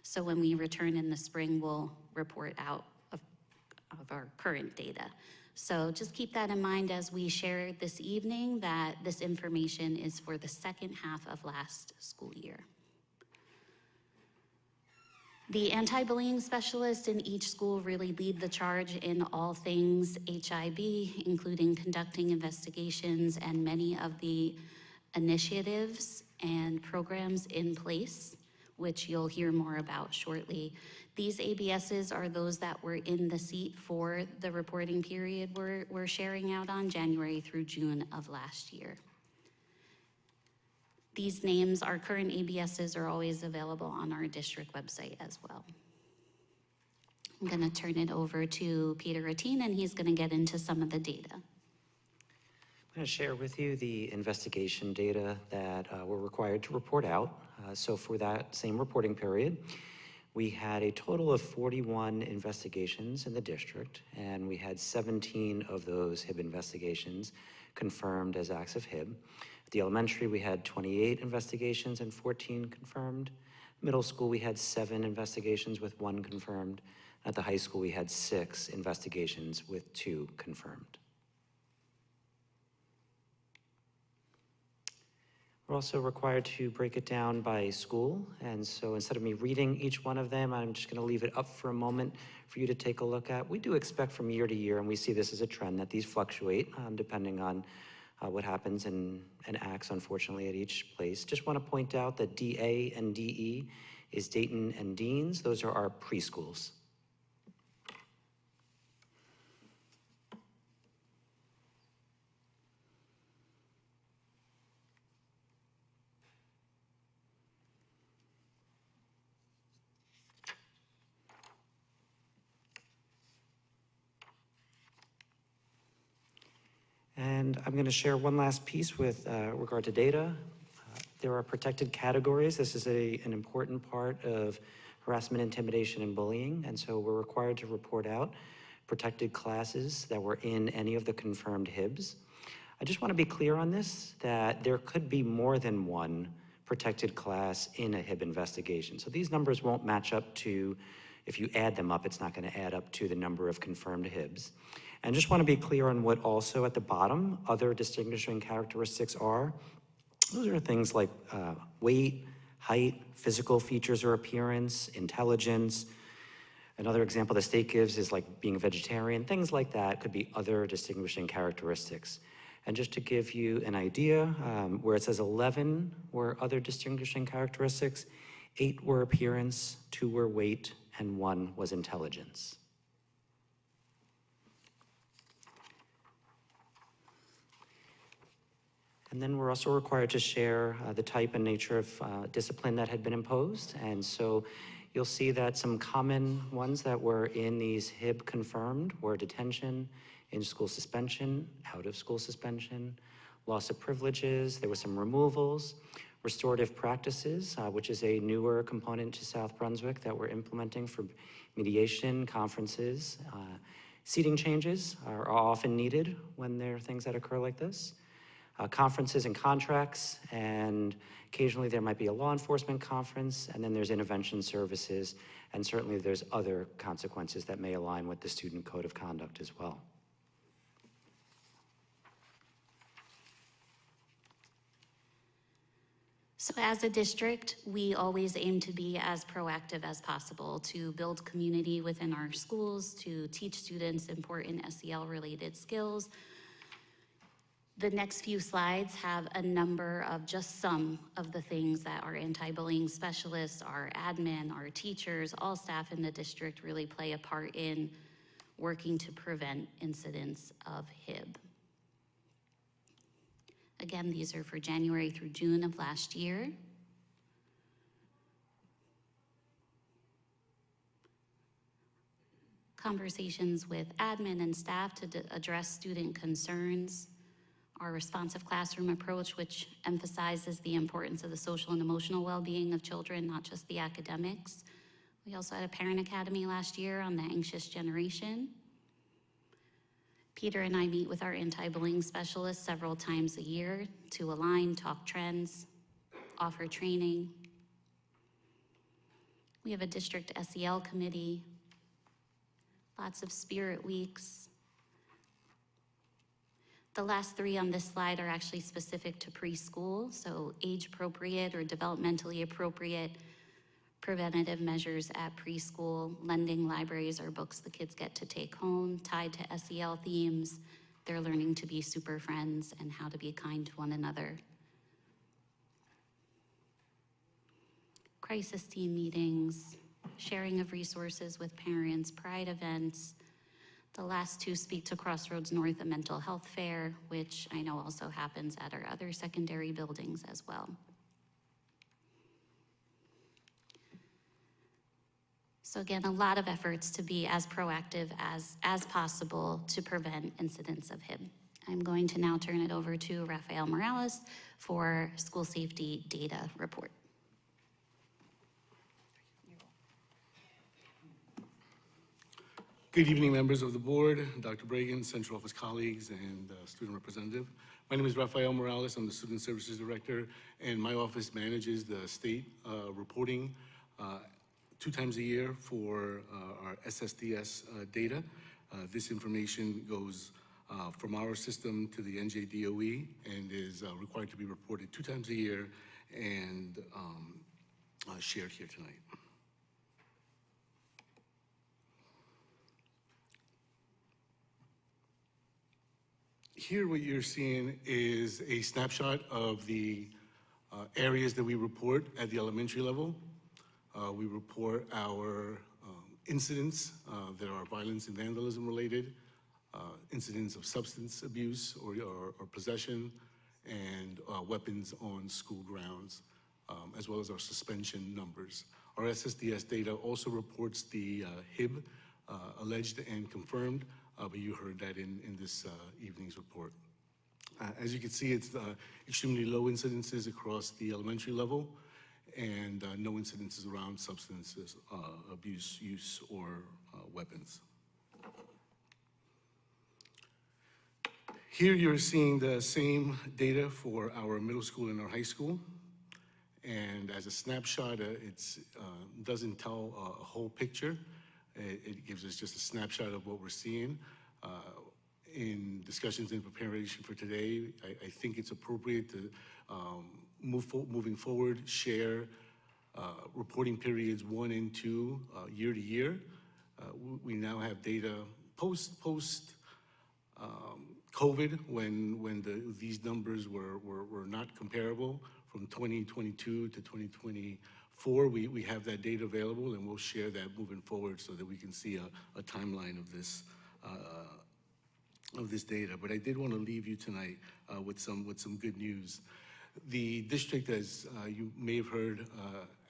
N: So when we return in the spring, we'll report out of our current data. So just keep that in mind as we share this evening, that this information is for the second half of last school year. The anti-bullying specialists in each school really lead the charge in all things HIB, including conducting investigations and many of the initiatives and programs in place, which you'll hear more about shortly. These ABSs are those that were in the seat for the reporting period we're sharing out on, January through June of last year. These names, our current ABSs, are always available on our district website as well. I'm gonna turn it over to Peter Ratine, and he's gonna get into some of the data.
H: I'm going to share with you the investigation data that we're required to report out. So for that same reporting period, we had a total of 41 investigations in the district, and we had 17 of those HIB investigations confirmed as acts of HIB. At the elementary, we had 28 investigations and 14 confirmed. Middle school, we had 7 investigations with 1 confirmed. At the high school, we had 6 investigations with 2 confirmed. We're also required to break it down by school, and so instead of me reading each one of them, I'm just going to leave it up for a moment for you to take a look at. We do expect from year to year, and we see this as a trend, that these fluctuate depending on what happens and acts, unfortunately, at each place. Just want to point out that DA and DE is Dayton and Deans. Those are our preschools. And I'm going to share one last piece with regard to data. There are protected categories. This is an important part of harassment, intimidation, and bullying. And so we're required to report out protected classes that were in any of the confirmed HIBs. I just want to be clear on this, that there could be more than one protected class in a HIB investigation. So these numbers won't match up to, if you add them up, it's not going to add up to the number of confirmed HIBs. And just want to be clear on what also at the bottom, other distinguishing characteristics are. Those are things like weight, height, physical features or appearance, intelligence. Another example the state gives is like being a vegetarian, things like that could be other distinguishing characteristics. And just to give you an idea, where it says 11 were other distinguishing characteristics, 8 were appearance, 2 were weight, and 1 was intelligence. And then we're also required to share the type and nature of discipline that had been imposed. And so you'll see that some common ones that were in these HIB confirmed were detention, in-school suspension, out-of-school suspension, loss of privileges, there were some removals, restorative practices, which is a newer component to South Brunswick that we're implementing for mediation, conferences. Seating changes are often needed when there are things that occur like this. Conferences and contracts, and occasionally there might be a law enforcement conference, and then there's intervention services, and certainly there's other consequences that may align with the student code of conduct as well.
N: So as a district, we always aim to be as proactive as possible to build community within our schools, to teach students important SEL-related skills. The next few slides have a number of just some of the things that our anti-bullying specialists, our admin, our teachers, all staff in the district really play a part in working to prevent incidents of HIB. Again, these are for January through June of last year. Conversations with admin and staff to address student concerns. Our responsive classroom approach, which emphasizes the importance of the social and emotional well-being of children, not just the academics. We also had a parent academy last year on the anxious generation. Peter and I meet with our anti-bullying specialists several times a year to align, talk trends, offer training. We have a district SEL committee, lots of spirit weeks. The last 3 on this slide are actually specific to preschool, so age-appropriate or developmentally appropriate preventative measures at preschool, lending libraries or books the kids get to take home, tied to SEL themes. They're learning to be super friends and how to be kind to one another. Crisis team meetings, sharing of resources with parents, pride events. The last 2 speak to Crossroads North, a mental health fair, which I know also happens at our other secondary buildings as well. So again, a lot of efforts to be as proactive as possible to prevent incidents of HIB. I'm going to now turn it over to Rafael Morales for school safety data report.
O: Good evening, members of the board, Dr. Bragan, central office colleagues, and student representative. My name is Rafael Morales. I'm the student services director, and my office manages the state reporting 2 times a year for our SSDS data. This information goes from our system to the NJDOE and is required to be reported 2 times a year and shared here tonight. Here what you're seeing is a snapshot of the areas that we report at the elementary level. We report our incidents that are violence and vandalism related, incidents of substance abuse or possession, and weapons on school grounds, as well as our suspension numbers. Our SSDS data also reports the HIB, alleged and confirmed, but you heard that in this evening's report. As you can see, it's extremely low incidences across the elementary level and no incidences around substances, abuse, use, or weapons. Here you're seeing the same data for our middle school and our high school. And as a snapshot, it doesn't tell a whole picture. It gives us just a snapshot of what we're seeing. In discussions in preparation for today, I think it's appropriate to moving forward, share reporting periods 1 and 2 year to year. We now have data post COVID when these numbers were not comparable. From 2022 to 2024, we have that data available, and we'll share that moving forward so that we can see a timeline of this data. But I did want to leave you tonight with some good news. The district, as you may have heard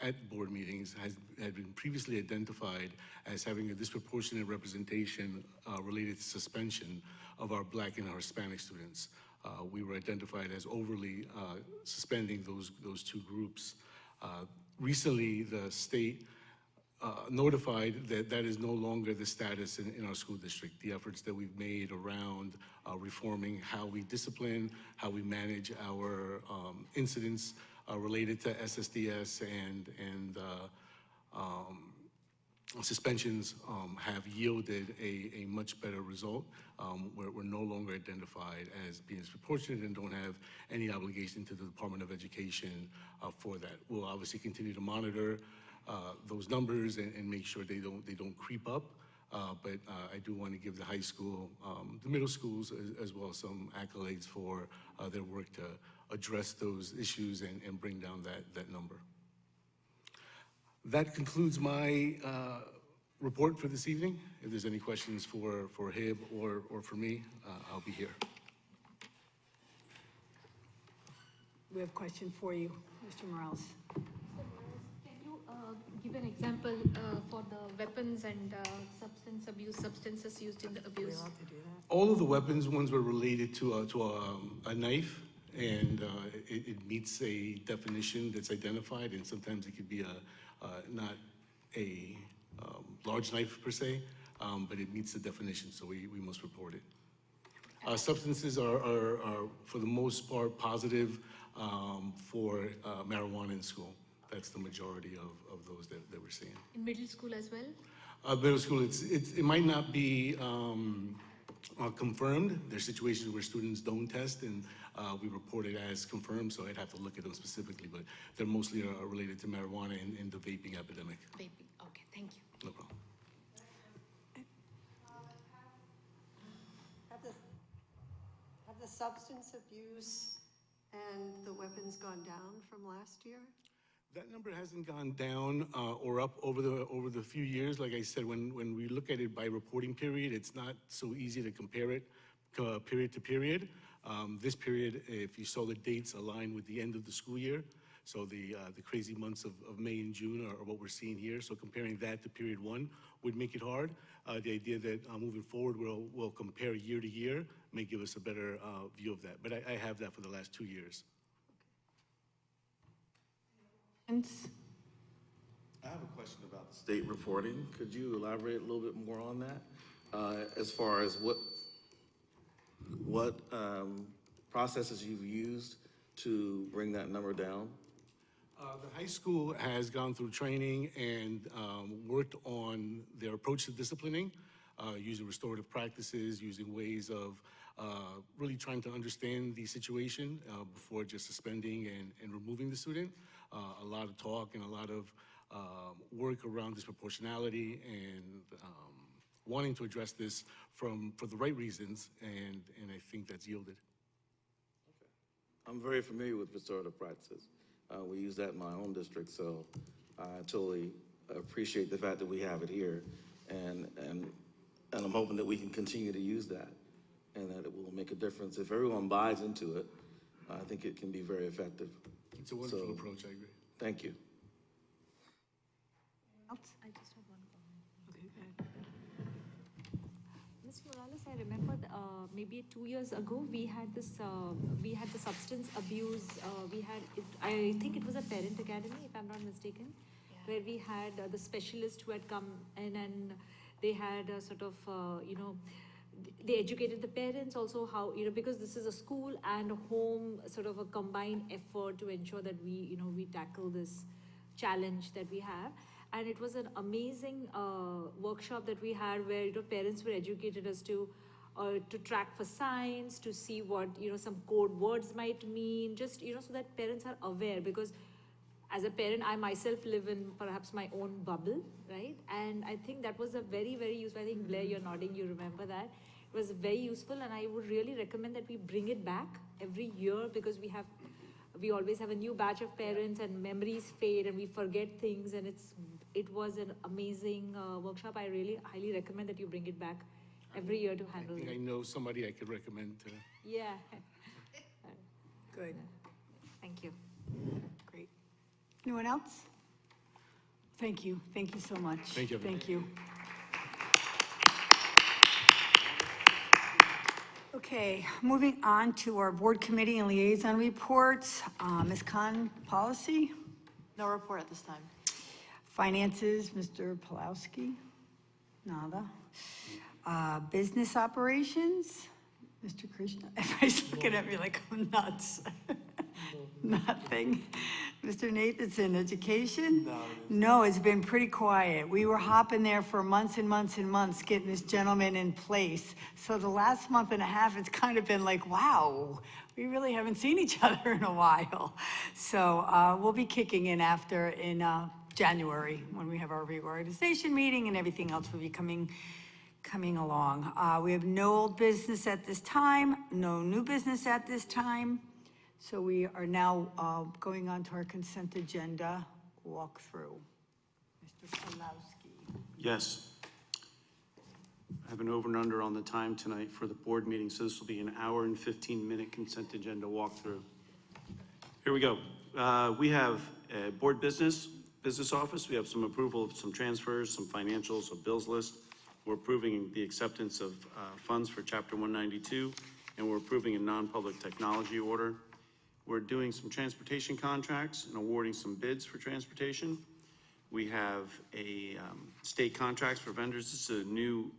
O: at board meetings, had been previously identified as having a disproportionate representation related to suspension of our Black and our Hispanic students. We were identified as overly suspending those two groups. Recently, the state notified that that is no longer the status in our school district. The efforts that we've made around reforming how we discipline, how we manage our incidents related to SSDS and suspensions have yielded a much better result. We're no longer identified as being disproportionate and don't have any obligation to the Department of Education for that. We'll obviously continue to monitor those numbers and make sure they don't creep up. But I do want to give the high school, the middle schools, as well as some accolades for their work to address those issues and bring down that number. That concludes my report for this evening. If there's any questions for Hib or for me, I'll be here.
A: We have a question for you, Mr. Morales.
P: Can you give an example for the weapons and substance abuse, substances used in the abuse?
O: All of the weapons ones were related to a knife, and it meets a definition that's identified, and sometimes it could be not a large knife per se, but it meets the definition, so we must report it. Substances are for the most part positive for marijuana in school. That's the majority of those that we're seeing.
P: In middle school as well?
O: Middle school, it might not be confirmed. There's situations where students don't test and we report it as confirmed, so I'd have to look at them specifically, but they're mostly related to marijuana and the vaping epidemic.
P: Vaping, okay, thank you.
O: No problem.
Q: Have the substance abuse and the weapons gone down from last year?
O: That number hasn't gone down or up over the few years. Like I said, when we look at it by reporting period, it's not so easy to compare it period to period. This period, if you saw the dates align with the end of the school year, so the crazy months of May and June are what we're seeing here. So comparing that to period 1 would make it hard. The idea that moving forward we'll compare year to year may give us a better view of that. But I have that for the last 2 years.
R: I have a question about the state reporting. Could you elaborate a little bit more on that? As far as what processes you've used to bring that number down?
O: The high school has gone through training and worked on their approach to disciplining, using restorative practices, using ways of really trying to understand the situation before just suspending and removing the student. A lot of talk and a lot of work around disproportionality and wanting to address this for the right reasons, and I think that's yielded.
R: Okay. I'm very familiar with restorative practices. We use that in my own district, so I totally appreciate the fact that we have it here, and I'm hoping that we can continue to use that, and that it will make a difference. If everyone buys into it, I think it can be very effective.
O: It's a wonderful approach, I agree.
R: Thank you.
P: I just have one comment.
A: Okay, go ahead.
Q: Mr.
D: Morales, I remember maybe 2 years ago we had this we had the substance abuse. I think it was a parent academy, if I'm not mistaken, where we had the specialist who had come in and they had a sort of they educated the parents also how because this is a school and a home sort of a combined effort to ensure that we tackle this challenge that we have. And it was an amazing workshop that we had where parents were educated as to track for signs, to see what some code words might mean, just so that parents are aware. Because as a parent, I myself live in perhaps my own bubble, right? And I think that was a very, very useful. I think Blair, you're nodding, you remember that. It was very useful, and I would really recommend that we bring it back every year, because we always have a new batch of parents and memories fade and we forget things, and it was an amazing workshop. I really highly recommend that you bring it back every year to handle it.
O: I know somebody I could recommend to.
D: Yeah.
A: Good.
L: Thank you.
A: Great. Anyone else? Thank you. Thank you so much.
O: Thank you.
A: Thank you. Okay, moving on to our board committee and liaison reports. Ms. Khan, policy?
G: No report at this time.
A: Finances, Mr. Pulowski? Nada. Business operations, Mr. Krishna? Everybody's looking at me like I'm nuts. Nothing. Mr. Nathanson, education? No, it's been pretty quiet. We were hopping there for months and months and months, getting this gentleman in place. So the last month and a half, it's kind of been like, wow, we really haven't seen each other in a while. So we'll be kicking in after in January, when we have our reorganization meeting and everything else will be coming along. We have no old business at this time, no new business at this time. So we are now going on to our consent agenda walkthrough. Mr. Pulowski.
B: Yes. I have an over and under on the time tonight for the board meeting, so this will be an hour and 15-minute consent agenda walkthrough. Here we go. We have board business office. We have some approval of some transfers, some financials, a bills list. We're approving the acceptance of funds for Chapter 192, and we're approving a non-public technology order. We're doing some transportation contracts and awarding some bids for transportation. We have a state contracts for vendors. This is a new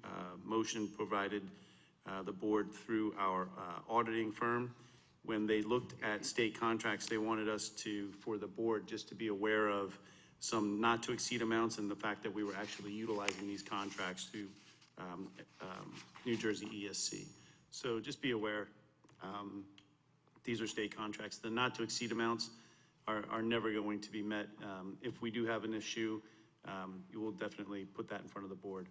B: motion provided the board through our auditing firm. When they looked at state contracts, they wanted us to, for the board, just to be aware of some not to exceed amounts and the fact that we were actually utilizing these contracts through New Jersey ESC. So just be aware. These are state contracts. The not to exceed amounts are never going to be met. If we do have an issue, you will definitely put that in front of the board.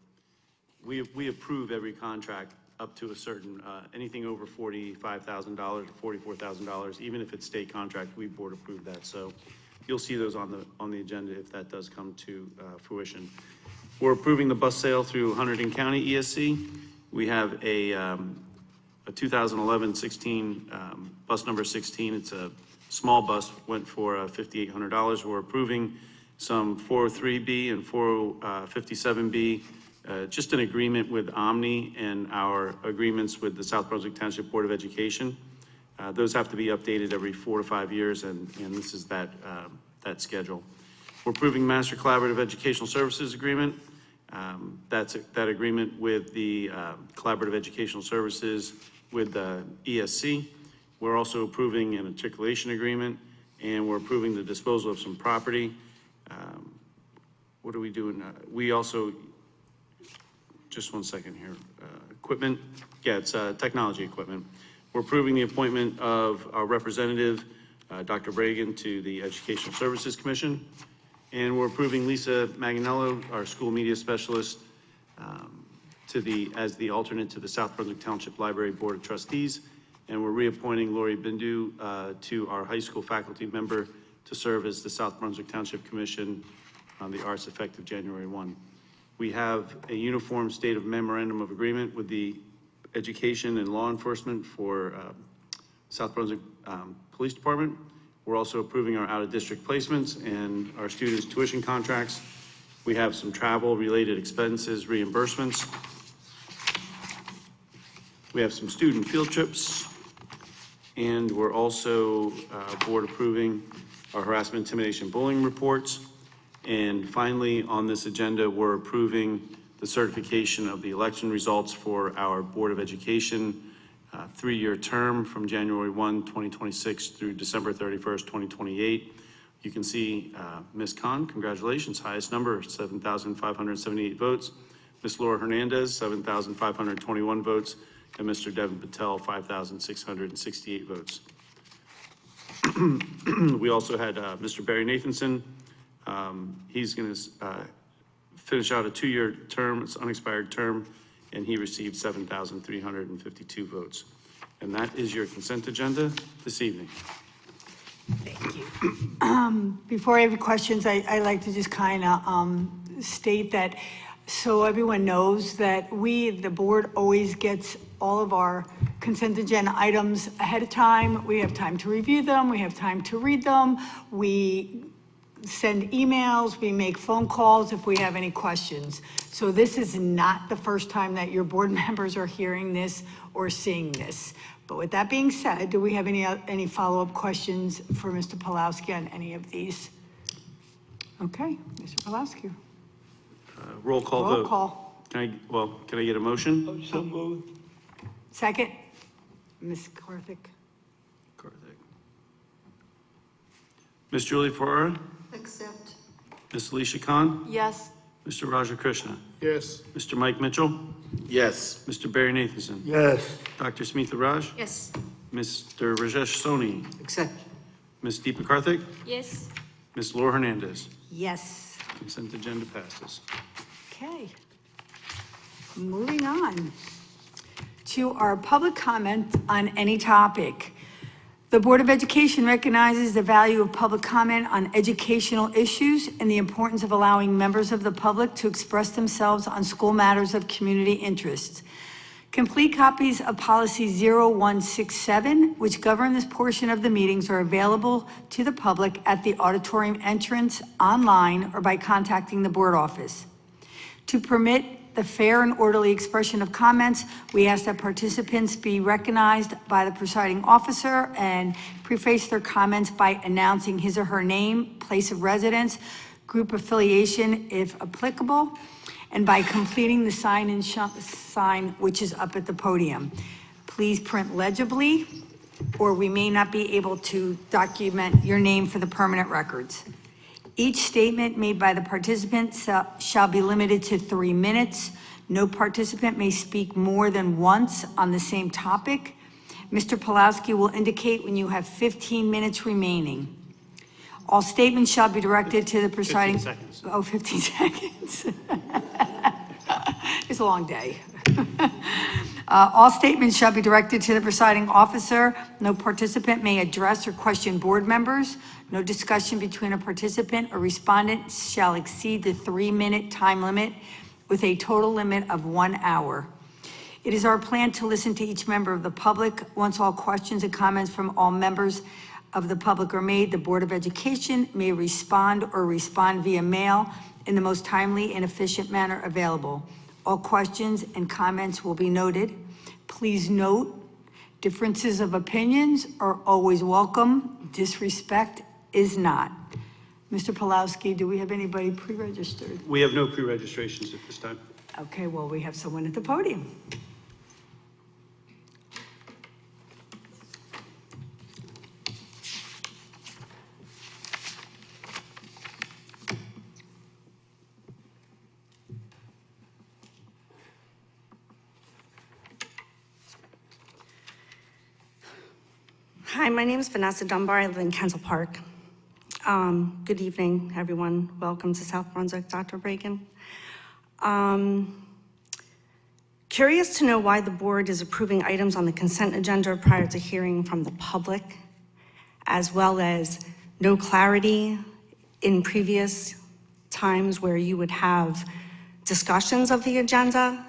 B: We approve every contract up to a certain, anything over $45,000 to $44,000, even if it's state contract, we board approve that. So you'll see those on the agenda if that does come to fruition. We're approving the bus sale through Hunterdon County ESC. We have a 2011-16 bus number 16. It's a small bus, went for $5,800. We're approving some 403B and 457B, just an agreement with Omni and our agreements with the South Brunswick Township Board of Education. Those have to be updated every 4 to 5 years, and this is that schedule. We're approving Master Collaborative Educational Services Agreement. That's that agreement with the Collaborative Educational Services with the ESC. We're also approving an articulation agreement, and we're approving the disposal of some property. What are we doing? We also, just one second here, equipment. Yeah, it's technology equipment. We're approving the appointment of our representative, Dr. Bragan, to the Educational Services Commission. And we're approving Lisa Maganello, our school media specialist, as the alternate to the South Brunswick Township Library Board of Trustees. And we're reappointing Lori Bindu to our high school faculty member to serve as the South Brunswick Township Commission on the Arts effective January 1. We have a uniform state of memorandum of agreement with the education and law enforcement for South Brunswick Police Department. We're also approving our out-of-district placements and our students' tuition contracts. We have some travel-related expenses reimbursements. We have some student field trips, and we're also board approving our harassment, intimidation, bullying reports. And finally, on this agenda, we're approving the certification of the election results for our Board of Education 3-year term from January 1, 2026 through December 31st, 2028. You can see Ms. Khan, congratulations, highest number, 7,578 votes. Ms. Laura Hernandez, 7,521 votes, and Mr. Devin Patel, 5,668 votes. We also had Mr. Barry Nathanson. He's going to finish out a 2-year term, it's an unexpired term, and he received 7,352 votes. And that is your consent agenda this evening.
A: Thank you. Before I have questions, I like to just kind of state that so everyone knows that we, the board, always gets all of our consent agenda items ahead of time. We have time to review them. We have time to read them. We send emails. We make phone calls if we have any questions. So this is not the first time that your board members are hearing this or seeing this. But with that being said, do we have any follow-up questions for Mr. Pawlowski on any of these? Okay, Mr. Pawlowski.
B: Roll call vote.
A: Roll call.
B: Can I get a motion?
O: So moved.
A: Second, Ms. Karthik.
B: Ms. Julie Ferrara?
Q: Accept.
B: Ms. Alicia Khan?
A: Yes.
B: Mr. Raja Krishna?
O: Yes.
B: Mr. Mike Mitchell?
R: Yes.
B: Mr. Barry Nathanson?
O: Yes.
B: Dr. Smitha Raj?
P: Yes.
B: Mr. Rajesh Soni?
K: Accept.
B: Ms. Deepa Karthik?
P: Yes.
B: Ms. Laura Hernandez?
A: Yes.
B: Consent agenda passes.
A: Okay. Moving on to our public comment on any topic. The Board of Education recognizes the value of public comment on educational issues and the importance of allowing members of the public to express themselves on school matters of community interest. Complete copies of Policy 0167, which govern this portion of the meetings, are available to the public at the auditorium entrance, online, or by contacting the board office. To permit the fair and orderly expression of comments, we ask that participants be recognized by the presiding officer and preface their comments by announcing his or her name, place of residence, group affiliation if applicable, and by completing the sign which is up at the podium. Please print legibly, or we may not be able to document your name for the permanent records. Each statement made by the participant shall be limited to 3 minutes. No participant may speak more than once on the same topic. Mr. Pawlowski will indicate when you have 15 minutes remaining. All statements shall be directed to the presiding...
B: 15 seconds.
A: Oh, 15 seconds. It's a long day. All statements shall be directed to the presiding officer. No participant may address or question board members. No discussion between a participant or respondent shall exceed the 3-minute time limit with a total limit of 1 hour. It is our plan to listen to each member of the public. Once all questions and comments from all members of the public are made, the Board of Education may respond or respond via mail in the most timely and efficient manner available. All questions and comments will be noted. Please note, differences of opinions are always welcome. Disrespect is not. Mr. Pawlowski, do we have anybody pre-registered?
B: We have no pre-registrations at this time.
A: Okay, well, we have someone at the podium.
S: Hi, my name is Vanessa Dunbar. I live in Kensal Park. Good evening, everyone. Welcome to South Brunswick, Dr. Bragan. Curious to know why the board is approving items on the consent agenda prior to hearing from the public, as well as no clarity in previous times where you would have discussions of the agenda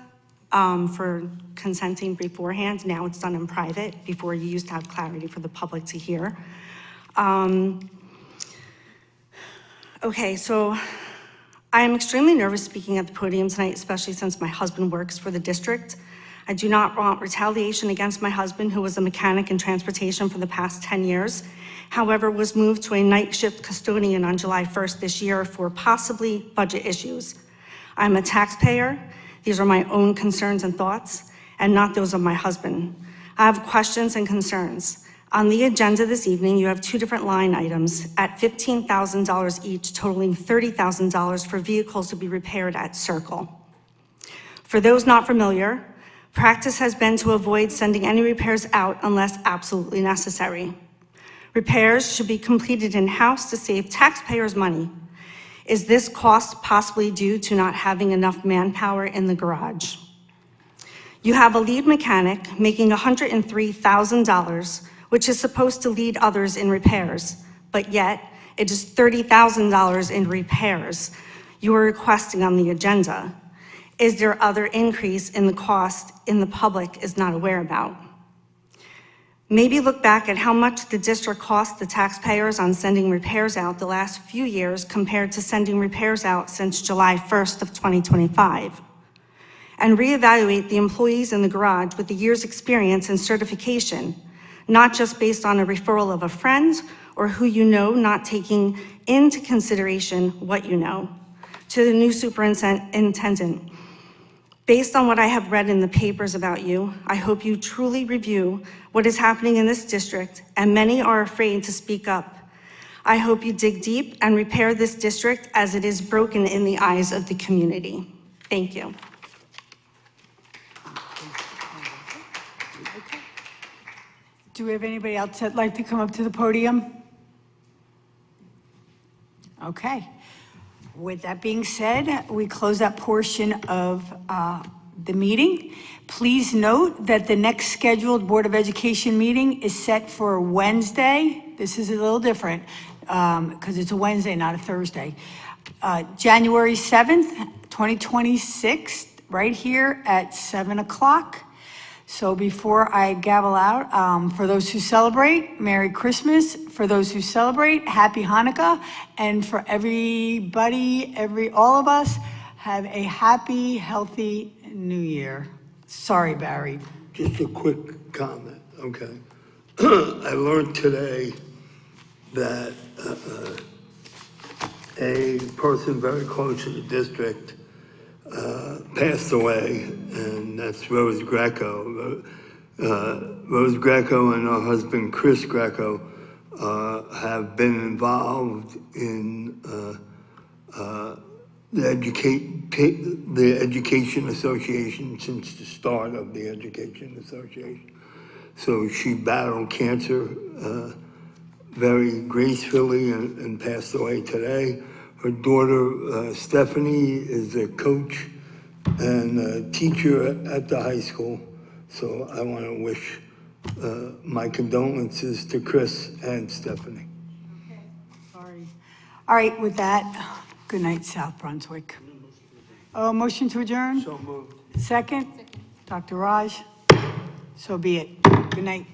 S: for consenting beforehand. Now it's done in private. Before, you used to have clarity for the public to hear. Okay, so I'm extremely nervous speaking at the podium tonight, especially since my husband works for the district. I do not want retaliation against my husband, who was a mechanic in transportation for the past 10 years, however, was moved to a night shift custodian on July 1st this year for possibly budget issues. I'm a taxpayer. These are my own concerns and thoughts, and not those of my husband. I have questions and concerns. On the agenda this evening, you have two different line items at $15,000 each, totaling $30,000 for vehicles to be repaired at Circle. For those not familiar, practice has been to avoid sending any repairs out unless absolutely necessary. Repairs should be completed in-house to save taxpayers money. Is this cost possibly due to not having enough manpower in the garage? You have a lead mechanic making $103,000, which is supposed to lead others in repairs, but yet it is $30,000 in repairs you are requesting on the agenda. Is there other increase in the cost the public is not aware about? Maybe look back at how much the district cost the taxpayers on sending repairs out the last few years compared to sending repairs out since July 1st of 2025. And reevaluate the employees in the garage with the year's experience and certification, not just based on a referral of a friend or who you know, not taking into consideration what you know. To the new superintendent, based on what I have read in the papers about you, I hope you truly review what is happening in this district, and many are afraid to speak up. I hope you dig deep and repair this district as it is broken in the eyes of the community. Thank you.
A: Do we have anybody else that'd like to come up to the podium? Okay. With that being said, we close that portion of the meeting. Please note that the next scheduled Board of Education meeting is set for Wednesday. This is a little different because it's a Wednesday, not a Thursday. January 7th, 2026, right here at 7 o'clock. So before I gavel out, for those who celebrate, Merry Christmas. For those who celebrate, Happy Hanukkah. And for everybody, all of us, have a happy, healthy New Year. Sorry, Barry.
T: Just a quick comment, okay? I learned today that a person very close to the district passed away, and that's Rose Greco. Rose Greco and her husband, Chris Greco, have been involved in the Education Association since the start of the Education Association. So she battled cancer very gracefully and passed away today. Her daughter, Stephanie, is a coach and a teacher at the high school. So I want to wish my condolences to Chris and Stephanie.
A: Okay, sorry. All right, with that, good night, South Brunswick. Oh, motion to adjourn?
T: So moved.
A: Second? Dr. Raj? So be it. Good night.